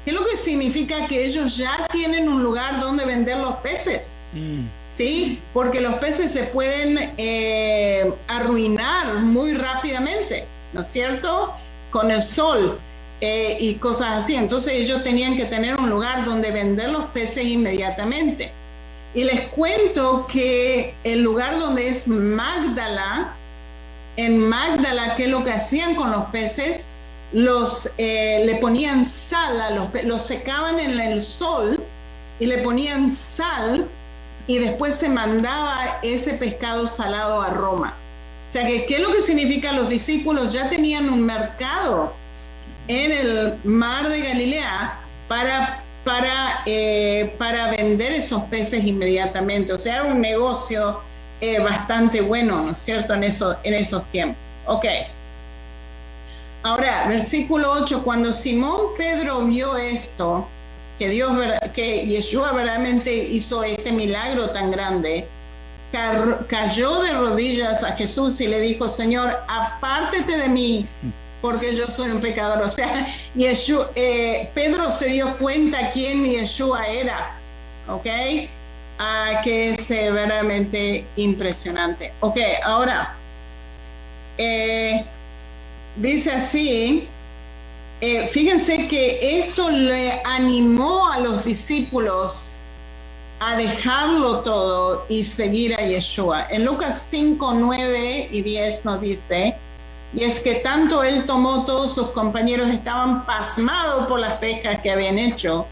¿Qué es lo que significa? Que ellos ya tienen un lugar donde vender los peces. ¿Sí? Porque los peces se pueden arruinar muy rápidamente, ¿no es cierto? Con el sol y cosas así. Entonces ellos tenían que tener un lugar donde vender los peces inmediatamente. Y les cuento que el lugar donde es Magdala, en Magdala, ¿qué es lo que hacían con los peces? Le ponían sal, los secaban en el sol y le ponían sal y después se mandaba ese pescado salado a Roma. O sea, ¿qué es lo que significa? Los discípulos ya tenían un mercado en el mar de Galilea para vender esos peces inmediatamente. O sea, era un negocio bastante bueno, ¿no es cierto?, en esos tiempos. Ok. Ahora, versículo 8, cuando Simón Pedro vio esto, que Yeshua verdaderamente hizo este milagro tan grande, cayó de rodillas a Jesús y le dijo: Señor, apártate de mí, porque yo soy un pecador. O sea, Pedro se dio cuenta quién Yeshua era, ¿ok? Que es verdaderamente impresionante. Ok, ahora, dice así, fíjense que esto le animó a los discípulos a dejarlo todo y seguir a Yeshua. En Lucas 5, 9 y 10 nos dice: y es que tanto él como todos sus compañeros estaban pasmados por las pescas que habían hecho.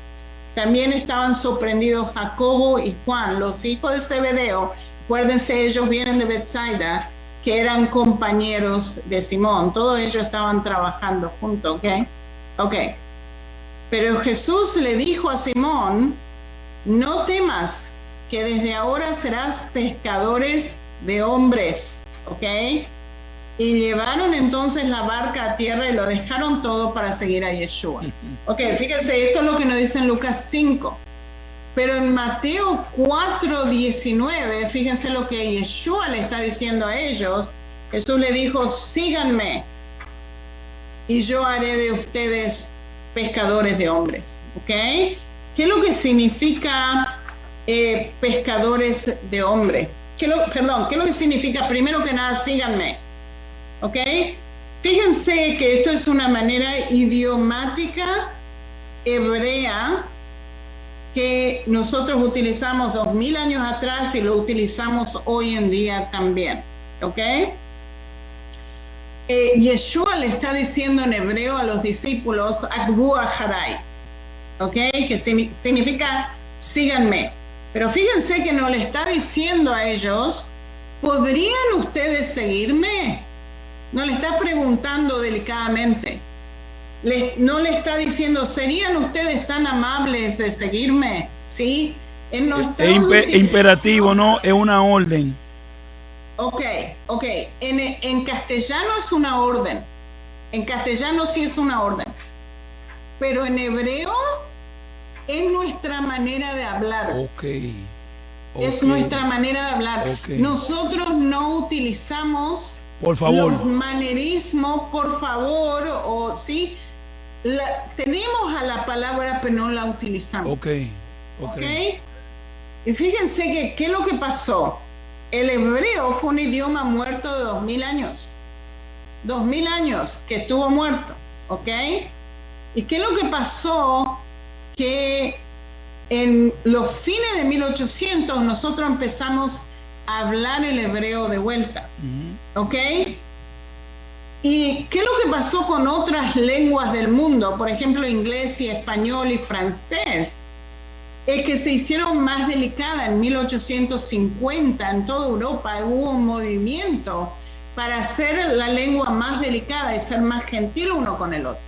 También estaban sorprendidos Jacobo y Juan, los hijos de Zebedeo. Acuérdense, ellos vienen de Bethsaida, que eran compañeros de Simón. Todos ellos estaban trabajando juntos, ¿ok? Ok. Pero Jesús le dijo a Simón: no temas, que desde ahora serás pescadores de hombres, ¿ok? Y llevaron entonces la barca a tierra y lo dejaron todo para seguir a Yeshua. Ok, fíjense, esto es lo que nos dice en Lucas 5. Pero en Mateo 4:19, fíjense lo que Yeshua le está diciendo a ellos. Jesús le dijo: síganme y yo haré de ustedes pescadores de hombres. ¿Ok? ¿Qué es lo que significa pescadores de hombres? ¿Qué es lo que significa? Primero que nada, síganme. ¿Ok? Fíjense que esto es una manera idiomática hebrea que nosotros utilizamos 2000 años atrás y lo utilizamos hoy en día también. ¿Ok? Yeshua le está diciendo en hebreo a los discípulos: Akbu aharai, ¿ok? Que significa síganme. Pero fíjense que no le está diciendo a ellos: ¿podrían ustedes seguirme? No le está preguntando delicadamente. No le está diciendo: ¿serían ustedes tan amables de seguirme? ¿Sí? Él no está imperativo, ¿no? Es una orden. Ok. En castellano es una orden. En castellano sí es una orden. Pero en hebreo es nuestra manera de hablar. Es nuestra manera de hablar. Nosotros no utilizamos, por favor, los manerismos, por favor, o sí. Tenemos a la palabra, pero no la utilizamos. Ok. Y fíjense que ¿qué es lo que pasó? El hebreo fue un idioma muerto de 2000 años. 2000 años que estuvo muerto. ¿Ok? ¿Y qué es lo que pasó? Que en los fines de 1800 nosotros empezamos a hablar el hebreo de vuelta. ¿Ok? ¿Y qué es lo que pasó con otras lenguas del mundo? Por ejemplo, inglés y español y francés. Es que se hicieron más delicadas. En 1850 en toda Europa hubo un movimiento para hacer la lengua más delicada y ser más gentil uno con el otro.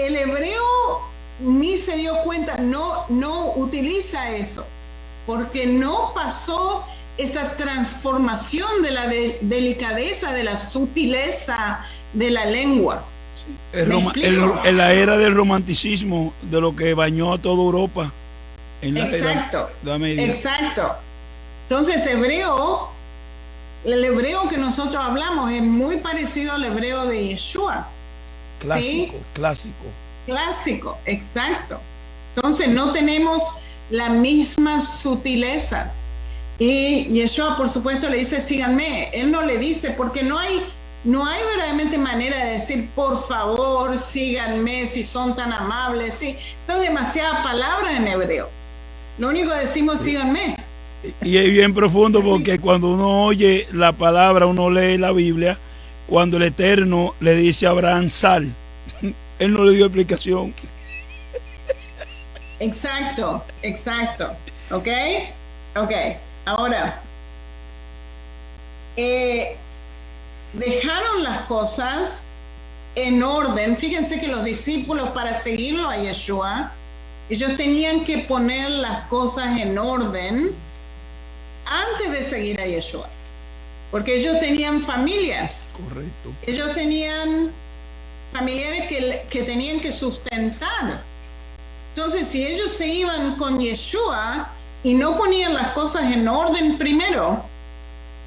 el hebreo ni se dio cuenta, no utiliza eso, porque no pasó esa transformación de la delicadeza, de la sutileza de la lengua. En la era del romanticismo, de lo que bañó a toda Europa. En la exacto, era media. Exacto. Entonces, el hebreo que nosotros hablamos es muy parecido al hebreo de Yeshua. Clásico, ¿sí? Clásico, exacto. Entonces, no tenemos las mismas sutilezas. Y Yeshua, por supuesto, le dice, síganme. Él no le dice, porque no hay verdaderamente manera de decir, por favor, síganme, si son tan amables. Sí, son demasiadas palabras en hebreo. Lo único que decimos, síganme. Y es bien profundo, porque cuando uno oye la palabra, uno lee la Biblia, cuando el Eterno le dice a Abraham, sal, él no le dio explicación. Exacto. ¿Ok? Ahora, dejaron las cosas en orden. Fíjense que los discípulos, para seguirlo a Yeshua, ellos tenían que poner las cosas en orden antes de seguir a Yeshua, porque ellos tenían familias. Correcto. Ellos tenían familiares que tenían que sustentar. Entonces, si ellos se iban con Yeshua y no ponían las cosas en orden primero,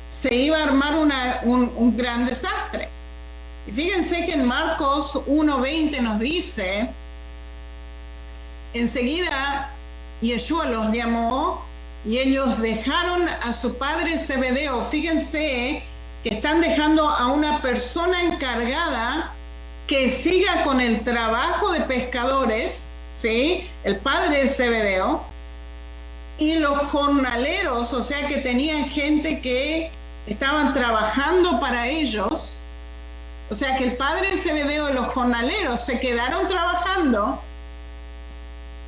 se iba a armar un gran desastre. Y fíjense que en Marcos 1:20 nos dice, enseguida Yeshua los llamó y ellos dejaron a su padre Zebedeo. Fíjense que están dejando a una persona encargada que siga con el trabajo de pescadores, ¿sí? El padre de Zebedeo, y los jornaleros, o sea que tenían gente que estaban trabajando para ellos. O sea que el padre de Zebedeo y los jornaleros se quedaron trabajando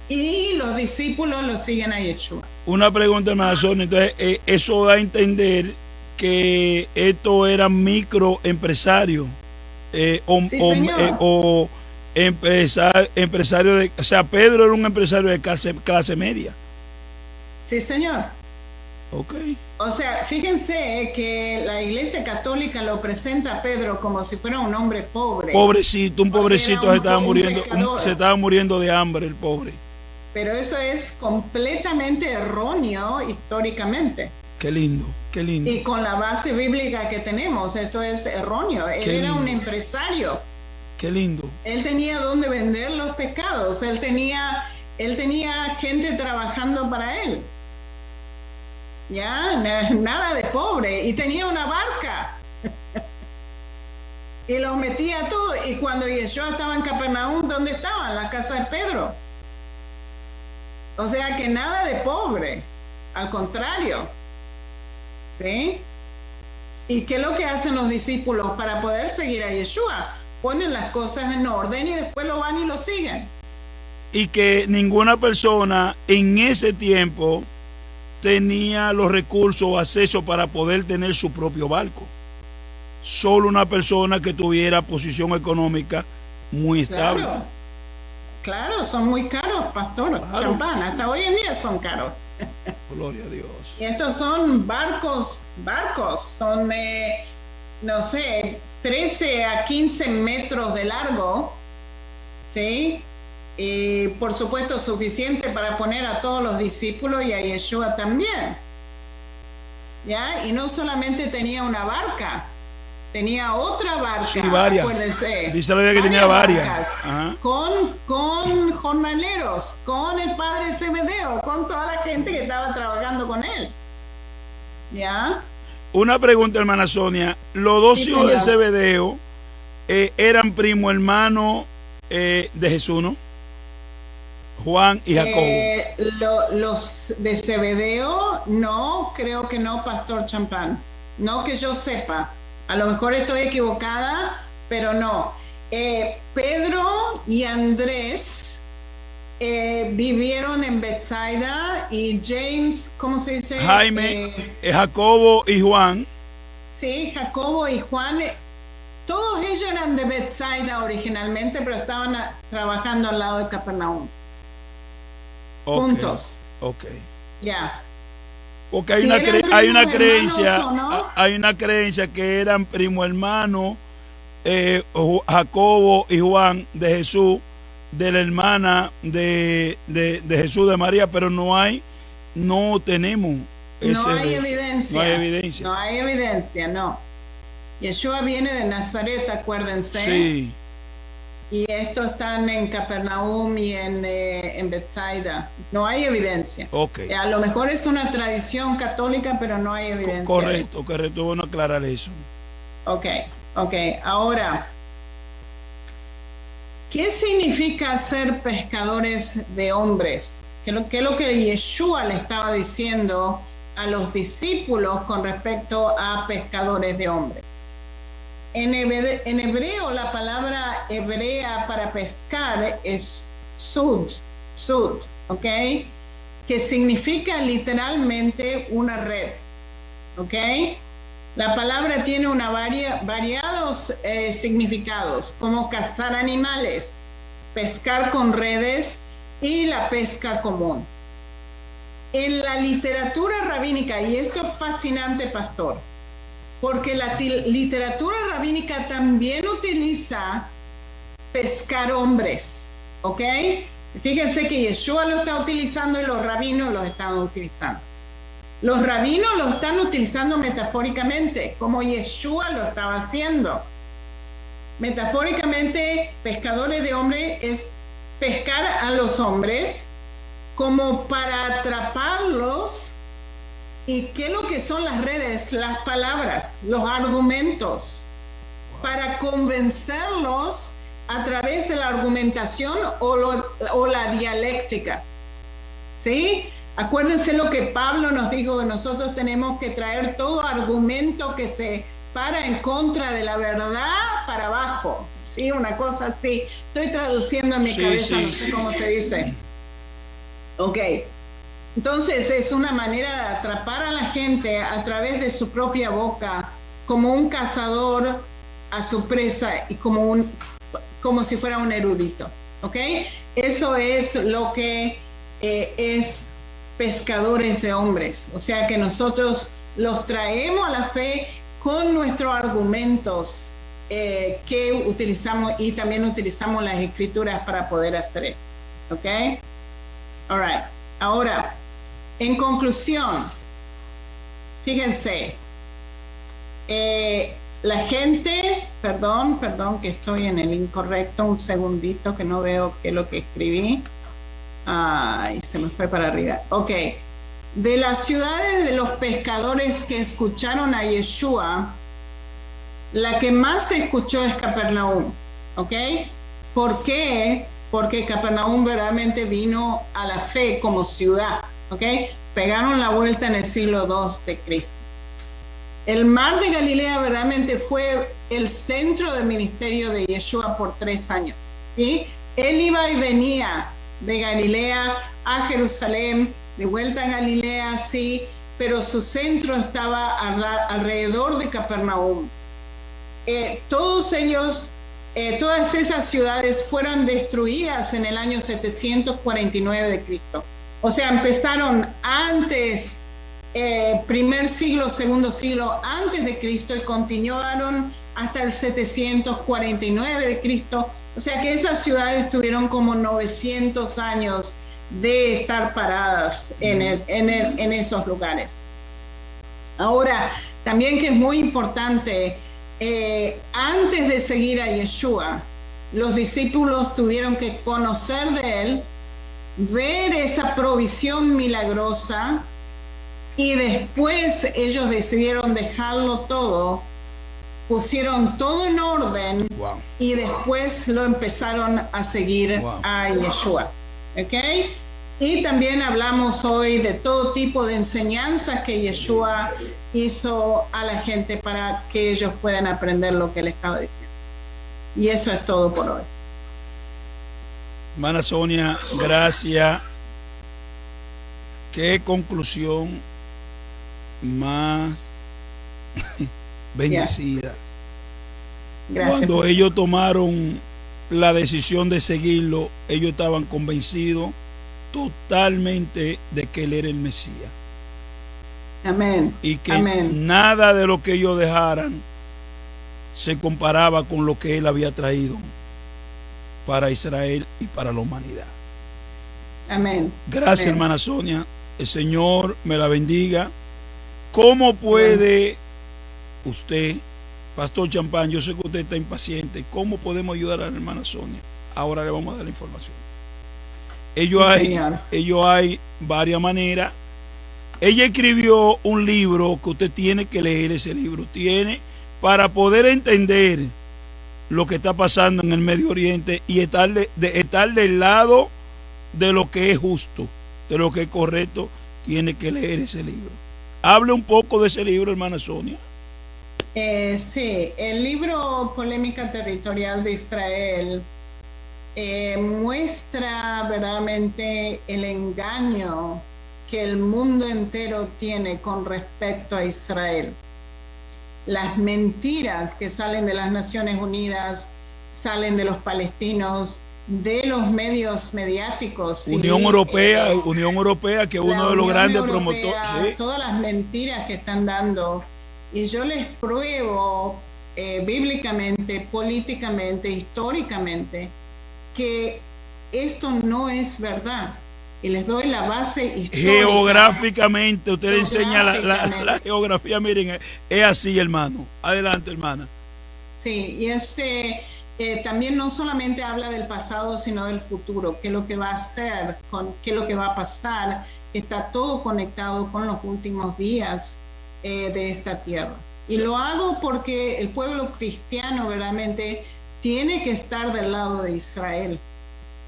y los discípulos lo siguen a Yeshua. Una pregunta, hermana Sonia, entonces eso da a entender que estos eran microempresarios o empresarios de, o sea, Pedro era un empresario de clase media. Sí, señor. Ok. O sea, fíjense que la Iglesia Católica lo presenta a Pedro como si fuera un hombre pobre. Pobrecito, un pobrecito, se estaba muriendo de hambre el pobre. Pero eso es completamente erróneo históricamente. Qué lindo, qué lindo. Y con la base bíblica que tenemos, esto es erróneo. Él era un empresario. Qué lindo. Él tenía donde vender los pescados. Él tenía gente trabajando para él. Ya, nada de pobre. Y tenía una barca. Y los metía a todos. Y cuando Yeshua estaba en Capernaum, ¿dónde estaban? En la casa de Pedro. O sea que nada de pobre. Al contrario. ¿Sí? ¿Y qué es lo que hacen los discípulos para poder seguir a Yeshua? Ponen las cosas en orden y después lo van y lo siguen. Y que ninguna persona en ese tiempo tenía los recursos o acceso para poder tener su propio barco. Solo una persona que tuviera posición económica muy estable. Claro, son muy caros, pastor. Claro. Champán, hasta hoy en día son caros. Gloria a Dios. Y estos son barcos, son, no sé, 13 a 15 metros de largo, ¿sí? Y por supuesto suficiente para poner a todos los discípulos y a Yeshua también. ¿Ya? Y no solamente tenía una barca, tenía otra barca. Sí, varias. Acuérdense. Dice la Biblia que tenía varias. Con jornaleros, con el padre Zebedeo, con toda la gente que estaba trabajando con él. ¿Ya? Una pregunta, hermana Sonia. Los dos hijos de Zebedeo eran primo hermano de Jesús, ¿no? Juan y Jacobo. Los de Zebedeo, no, creo que no, pastor Champán. No que yo sepa. A lo mejor estoy equivocada, pero no. Pedro y Andrés vivieron en Bethsaida y James, ¿cómo se dice? Jaime, Jacobo y Juan. Sí, Jacobo y Juan todos ellos eran de Bethsaida originalmente, pero estaban trabajando al lado de Capernaum. Juntos. Ok. Ya. Porque hay, hay una creencia, no, hay una creencia que eran primo hermano Jacobo y Juan de Jesús, de la hermana de Jesús de María, pero no tenemos no hay evidencia. No hay evidencia, no. Yeshua viene de Nazaret, acuérdense. Sí. Y estos están en Capernaum y en Bethsaida. No hay evidencia. Okay. A lo mejor es una tradición católica, pero no hay evidencia. Correcto. Bueno aclarar eso. Ok. Ahora, ¿qué significa ser pescadores de hombres? ¿Qué es lo que Yeshua le estaba diciendo a los discípulos con respecto a pescadores de hombres? En hebreo, la palabra hebrea para pescar es sud, ¿ok? Que significa literalmente una red, ¿ok? La palabra tiene variados significados, como cazar animales, pescar con redes y la pesca común. En la literatura rabínica, y esto es fascinante, pastor, porque la literatura rabínica también utiliza pescar hombres, ¿ok? Fíjense que Yeshua lo está utilizando y los rabinos lo están utilizando. Los rabinos lo están utilizando metafóricamente, como Yeshua lo estaba haciendo. Metafóricamente, pescadores de hombres es pescar a los hombres como para atraparlos. ¿Y qué es lo que son las redes? Las palabras, los argumentos, para convencerlos a través de la argumentación o la dialéctica. ¿Sí? Acuérdense lo que Pablo nos dijo, que nosotros tenemos que traer todo argumento que se para en contra de la verdad para abajo. ¿Sí? Una cosa así. Estoy traduciendo en mi cabeza, no sé cómo se dice. Ok. Entonces es una manera de atrapar a la gente a través de su propia boca, como un cazador a su presa y como si fuera un erudito, ¿ok? Eso es lo que es pescadores de hombres, o sea que nosotros traemos a la fe con nuestros argumentos que utilizamos, y también utilizamos las escrituras para poder hacer esto, ¿ok? All right. Ahora, en conclusión, fíjense, la gente, perdón que estoy en el incorrecto, un segundito que no veo qué es lo que escribí. Ay, se me fue para arriba. Ok, de las ciudades de los pescadores que escucharon a Yeshua, la que más se escuchó es Capernaum, ¿ok? ¿Por qué? Porque Capernaum verdaderamente vino a la fe como ciudad. ¿Ok? Pegaron la vuelta en el siglo II de Cristo. El mar de Galilea verdaderamente fue el centro del ministerio de Yeshua por 3 años. ¿Sí? Él iba y venía de Galilea a Jerusalén, de vuelta a Galilea, sí, pero su centro estaba alrededor de Capernaum. Todas esas ciudades fueron destruidas en el año 749 de Cristo. O sea, empezaron antes, primer siglo, segundo siglo antes de Cristo y continuaron hasta el 749 de Cristo. O sea que esas ciudades tuvieron como 900 años de estar paradas en esos lugares. Ahora, también que es muy importante, antes de seguir a Yeshua, los discípulos tuvieron que conocer de él, ver esa provisión milagrosa, y después ellos decidieron dejarlo todo, pusieron todo en orden, y después lo empezaron a seguir a Yeshua. ¿Ok? Y también hablamos hoy de todo tipo de enseñanzas que Yeshua hizo a la gente para que ellos puedan aprender lo que él estaba diciendo. Y eso es todo por hoy. Hermana Sonia, gracias. Qué conclusión más bendecida. Gracias. Cuando ellos tomaron la decisión de seguirlo, ellos estaban convencidos totalmente de que él era el Mesías. Amén. Y que Amén. nada de lo que ellos dejaran se comparaba con lo que él había traído para Israel y para la humanidad. Amén. Gracias, Amén. hermana Sonia. El Señor me la bendiga. ¿Cómo puede usted, Pastor Champán, yo sé que usted está impaciente, cómo podemos ayudar a la hermana Sonia? Ahora le vamos a dar la información. Ellos hay varias maneras. Ella escribió un libro que usted tiene que leer. Ese libro tiene para poder entender lo que está pasando en el Medio Oriente y estar del lado de lo que es justo, de lo que es correcto. Tiene que leer ese libro. Hable un poco de ese libro, hermana Sonia. Sí, el libro Polémica Territorial de Israel muestra verdaderamente el engaño que el mundo entero tiene con respecto a Israel. Las mentiras que salen de las Naciones Unidas, salen de los palestinos, de los medios mediáticos. Unión Europea, que es uno de los grandes promotores. ¿Sí? Todas las mentiras que están dando. Y yo les pruebo bíblicamente, políticamente, históricamente, que esto no es verdad. Y les doy la base histórica. Geográficamente, usted le enseña la geografía. Miren, es así, hermano. Adelante, hermana. Sí, y también no solamente habla del pasado, sino del futuro, qué es lo que va a hacer, qué es lo que va a pasar. Está todo conectado con los últimos días de esta tierra. Y lo hago porque el pueblo cristiano verdaderamente tiene que estar del lado de Israel.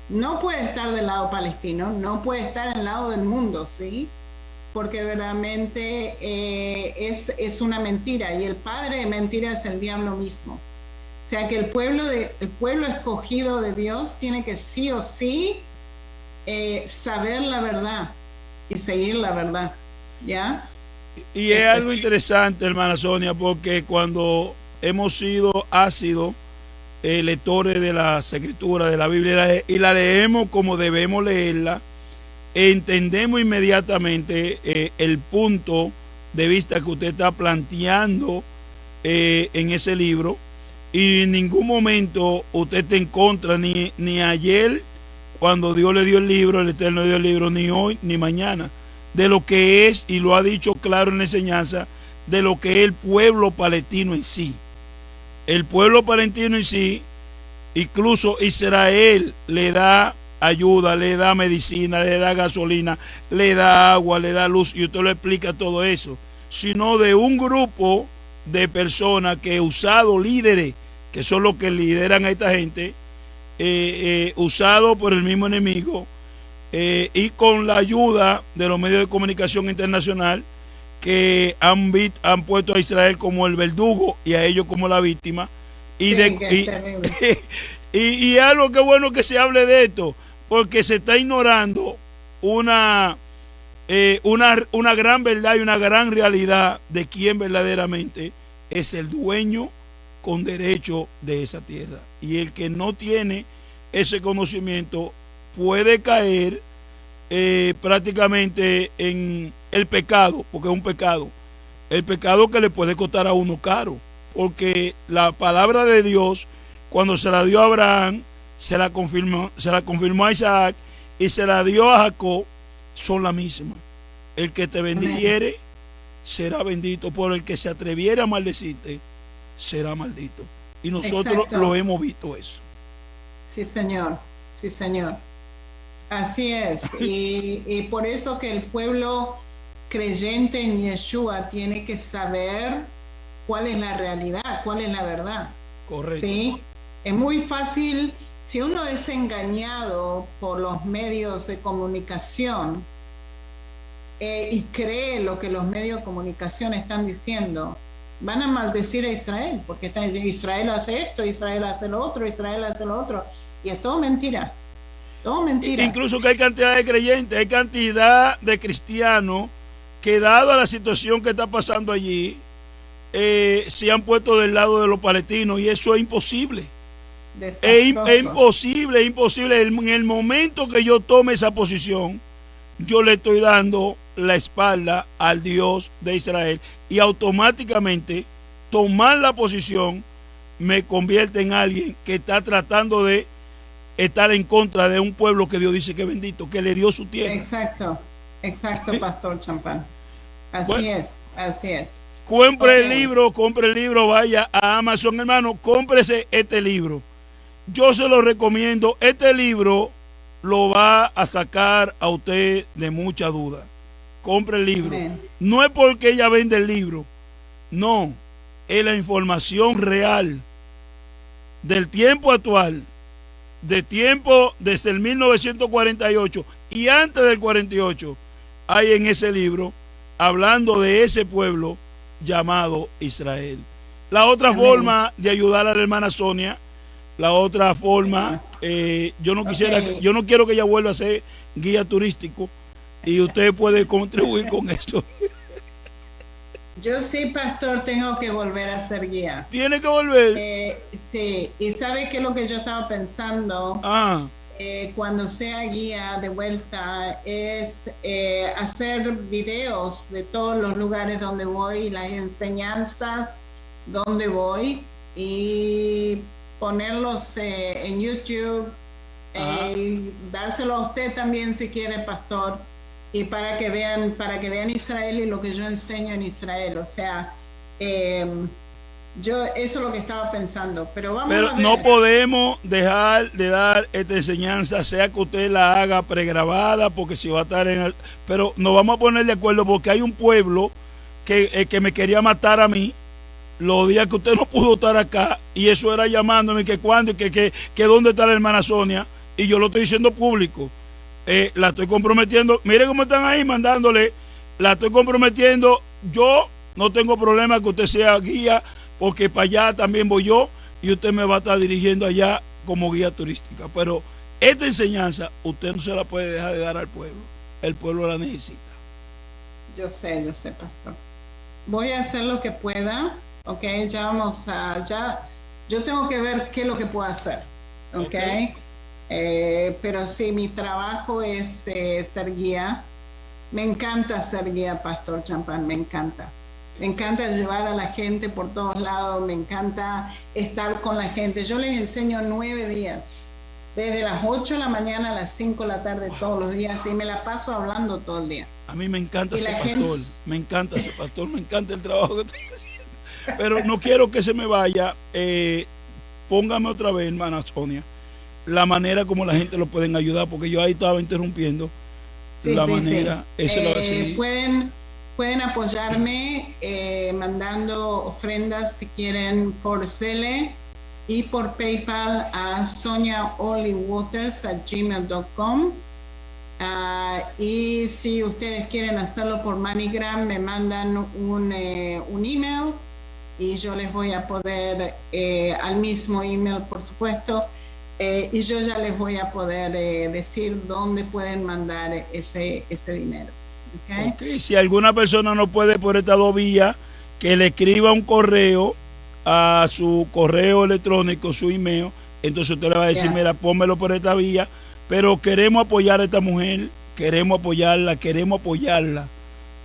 No puede estar del lado palestino, no puede estar al lado del mundo, ¿sí? Porque verdaderamente es una mentira, y el padre de mentira es el diablo mismo. O sea que el pueblo escogido de Dios tiene que sí o sí saber la verdad y seguir la verdad, ¿ya? Y es algo interesante, hermana Sonia, porque cuando hemos sido ácidos lectores de las escrituras, de la Biblia, y la leemos como debemos leerla, entendemos inmediatamente el punto de vista que usted está planteando en ese libro, y en ningún momento usted está en contra, ni ayer cuando Dios le dio el libro, el Eterno le dio el libro, ni hoy ni mañana, de lo que es, y lo ha dicho claro en la enseñanza, de lo que es el pueblo palestino en sí. El pueblo palestino en sí, incluso Israel le da ayuda, le da medicina, le da gasolina, le da agua, le da luz, y usted lo explica todo eso, sino de un grupo de personas que usado líderes, que son los que lideran a esta gente, usado por el mismo enemigo, y con la ayuda de los medios de comunicación internacional, que han puesto a Israel como el verdugo y a ellos como la víctima. Y es algo que bueno que se hable de esto, porque se está ignorando una gran verdad y una gran realidad de quién verdaderamente es el dueño con derecho de esa tierra. Y el que no tiene ese conocimiento puede caer prácticamente en el pecado, porque es un pecado, el pecado que le puede costar a uno caro, porque la palabra de Dios, cuando se la dio a Abraham, se la confirmó a Isaac y se la dio a Jacob, son la misma. El que te bendijere será bendito, por el que se atreviera a maldecirte será maldito. Y nosotros lo hemos visto eso. Sí, señor, sí, señor. Así es, y por eso que el pueblo creyente en Yeshua tiene que saber cuál es la realidad, cuál es la verdad. Correcto. ¿Sí? Es muy fácil, si uno es engañado por los medios de comunicación y cree lo que los medios de comunicación están diciendo, van a maldecir a Israel, porque están diciendo Israel hace esto, Israel hace lo otro, Israel hace lo otro, y es todo mentira. Todo mentira. Incluso que hay cantidad de creyentes, hay cantidad de cristianos que, dada la situación que está pasando allí, se han puesto del lado de los palestinos y eso es imposible. Es imposible. En el momento que yo tome esa posición, yo le estoy dando la espalda al Dios de Israel y automáticamente tomar la posición me convierte en alguien que está tratando de estar en contra de un pueblo que Dios dice que es bendito, que le dio su tierra. Exacto, Pastor Champán. Así es. Compre el libro, vaya a Amazon, hermano, cómprese este libro. Yo se lo recomiendo. Este libro lo va a sacar a usted de mucha duda. Compre el libro. Amén. No es porque ella vende el libro, no, es la información real del tiempo actual, de tiempo desde el 1948 y antes del 48. Hay en ese libro hablando de ese pueblo llamado Israel. La otra forma de ayudar a la hermana Sonia, la otra forma, yo no quiero que ella vuelva a ser guía turístico y usted puede contribuir con eso. Yo sí, pastor, tengo que volver a ser guía. ¿Tiene que volver? Sí, y ¿sabe qué es lo que yo estaba pensando? Cuando sea guía de vuelta es hacer videos de todos los lugares donde voy, las enseñanzas donde voy y ponerlos en YouTube, dárselo a usted también si quiere, pastor, y para que vean Israel y lo que yo enseño en Israel. O sea, yo eso es lo que estaba pensando, pero a ver. No podemos dejar de dar esta enseñanza, sea que usted la haga pregrabada, porque si va a estar pero nos vamos a poner de acuerdo, porque hay un pueblo que me quería matar a mí los días que usted no pudo estar acá, y eso era llamándome que cuándo y que dónde está la hermana Sonia, y yo lo estoy diciendo público. La estoy comprometiendo. Mire cómo están ahí mandándole. La estoy comprometiendo. Yo no tengo problema que usted sea guía, porque para allá también voy yo y usted me va a estar dirigiendo allá como guía turística. Pero esta enseñanza usted no se la puede dejar de dar al pueblo. El pueblo la necesita. Yo sé, pastor. Voy a hacer lo que pueda. Ok, yo tengo que ver qué es lo que puedo hacer. Ok. Pero sí, mi trabajo es ser guía. Me encanta ser guía, pastor Champán, me encanta. Me encanta llevar a la gente por todos lados, me encanta estar con la gente. Yo les enseño 9 días, desde las 8 de la mañana a las 5 de la tarde todos los días, y me la paso hablando todo el día. A mí me encanta ser pastor, me encanta ser pastor, me encanta el trabajo que estoy haciendo. Pero no quiero que se me vaya. Póngame otra vez, hermana Sonia, la manera como la gente lo pueden ayudar, porque yo ahí estaba interrumpiendo. Pueden apoyarme mandando ofrendas si quieren por Zelle y por PayPal a soniaolywaters@gmail.com. Y si ustedes quieren hacerlo por MoneyGram, me mandan un email y yo les voy a poder, al mismo email por supuesto, y yo ya les voy a poder decir dónde pueden mandar ese dinero. Okay. Si alguna persona no puede por estas 2 vías, que le escriba un correo a su correo electrónico, su email, entonces usted le va a decir, mira, pónmelo por esta vía, pero queremos apoyar a esta mujer, queremos apoyarla,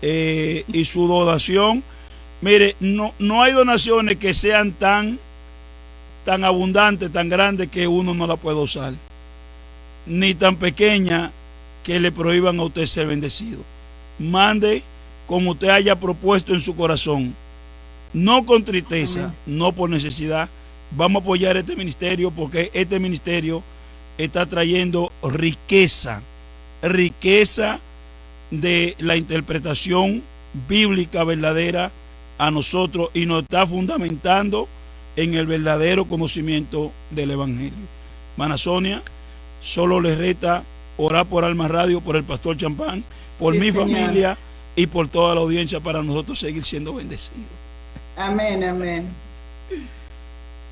y su donación, mire, no hay donaciones que sean tan abundantes, tan grandes que uno no la pueda usar, ni tan pequeña que le prohíban a usted ser bendecido. Mande como usted haya propuesto en su corazón, no con tristeza, no por necesidad. Vamos a apoyar este ministerio, porque este ministerio está trayendo riqueza de la interpretación bíblica verdadera a nosotros, y nos está fundamentando en el verdadero conocimiento del Evangelio. Hermana Sonia, solo le resta orar por Alma Radio, por el pastor Champán, por mi familia y por toda la audiencia, para nosotros seguir siendo bendecidos. Amén.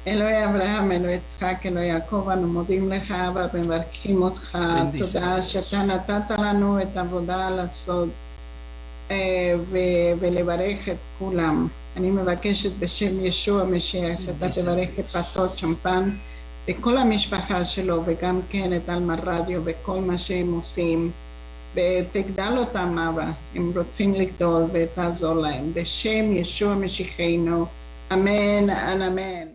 אלוהי אברהם, אלוהי יצחק, אלוהי יעקב, אנו מודים לך ומברכים אותך. תודה שאתה נתת לנו את העבודה לעשות ולברך את כולם. אני מבקשת בשם ישוע משיח שאתה תברך את פסטור צ'מפן וכל המשפחה שלו וגם כן את אלמה רדיו וכל מה שהם עושים ותגדל אותם אבא, הם רוצים לגדול ותעזור להם בשם ישוע משיחנו, אמן, אמן.